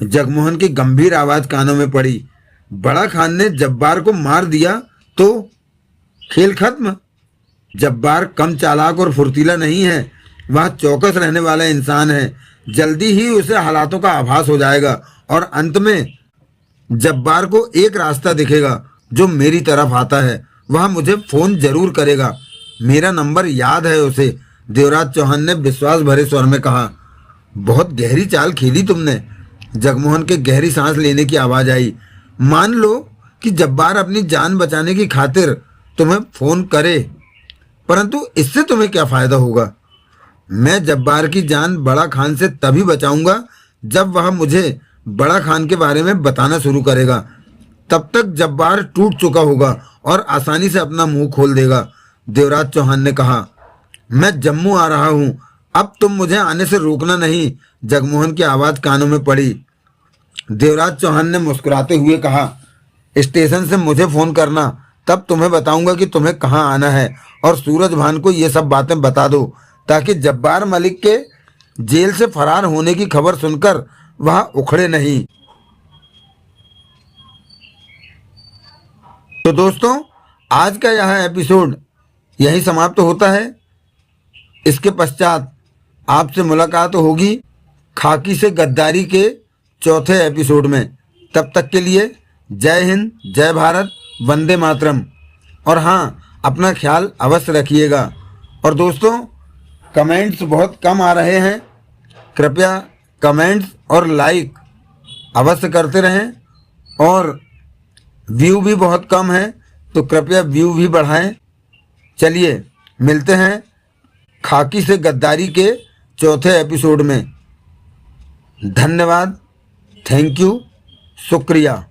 Speaker 1: जगमोहन की गंभीर आवाज कानों में पड़ी। बड़ा खान ने जब्बार को मार दिया तो खेल खत्म। जब्बार कम चालाक और फुर्तीला नहीं है। वह चौकस रहने वाला इंसान है। जल्दी ही उसे हालातों का आभास हो जाएगा और अंत में जब्बार को एक रास्ता दिखेगा जो मेरी तरफ आता है। वह मुझे फोन जरूर करेगा। मेरा नंबर याद है उसे। देवराज चौहान ने विश्वास भरे स्वर में कहा। बहुत गहरी चाल खेली तुमने। जगमोहन के गहरी सांस लेने की आवाज आई। मान लो कि जब्बार अपनी जान बचाने की खातिर तुम्हें फोन करे, परंतु इससे तुम्हें क्या फायदा होगा? मैं जब्बार की जान बड़ा खान से तभी बचाऊंगा जब वह मुझे बड़ा खान के बारे में बताना शुरू करेगा। तब तक जब्बार टूट चुका होगा और आसानी से अपना मुंह खोल देगा। देवराज चौहान ने कहा। मैं जम्मू आ रहा हूं। अब तुम मुझे आने से रोकना नहीं। जगमोहन की आवाज कानों में पड़ी। देवराज चौहान ने मुस्कुराते हुए कहा, स्टेशन से मुझे फोन करना, तब तुम्हें बताऊंगा कि तुम्हें कहाँ आना है और सूरज भान को ये सब बातें बता दो ताकि जब्बार मलिक के जेल से फरार होने की खबर सुनकर वह उखड़े नहीं। तो दोस्तों, आज का यह एपिसोड यही समाप्त होता है। इसके पश्चात आपसे मुलाकात होगी खाकी से गद्दारी के चौथे एपिसोड में। तब तक के लिए जय हिंद, जय भारत, वंदे मातरम। और हाँ, अपना ख्याल अवश्य रखिएगा। और दोस्तों, कमेंट्स बहुत कम आ रहे हैं। कृपया कमेंट्स और लाइक अवश्य करते रहें। और व्यू भी बहुत कम है, तो कृपया व्यू भी बढ़ाएं। चलिए मिलते हैं खाकी से गद्दारी के चौथे एपिसोड में। धन्यवाद, थैंक यू, शुक्रिया।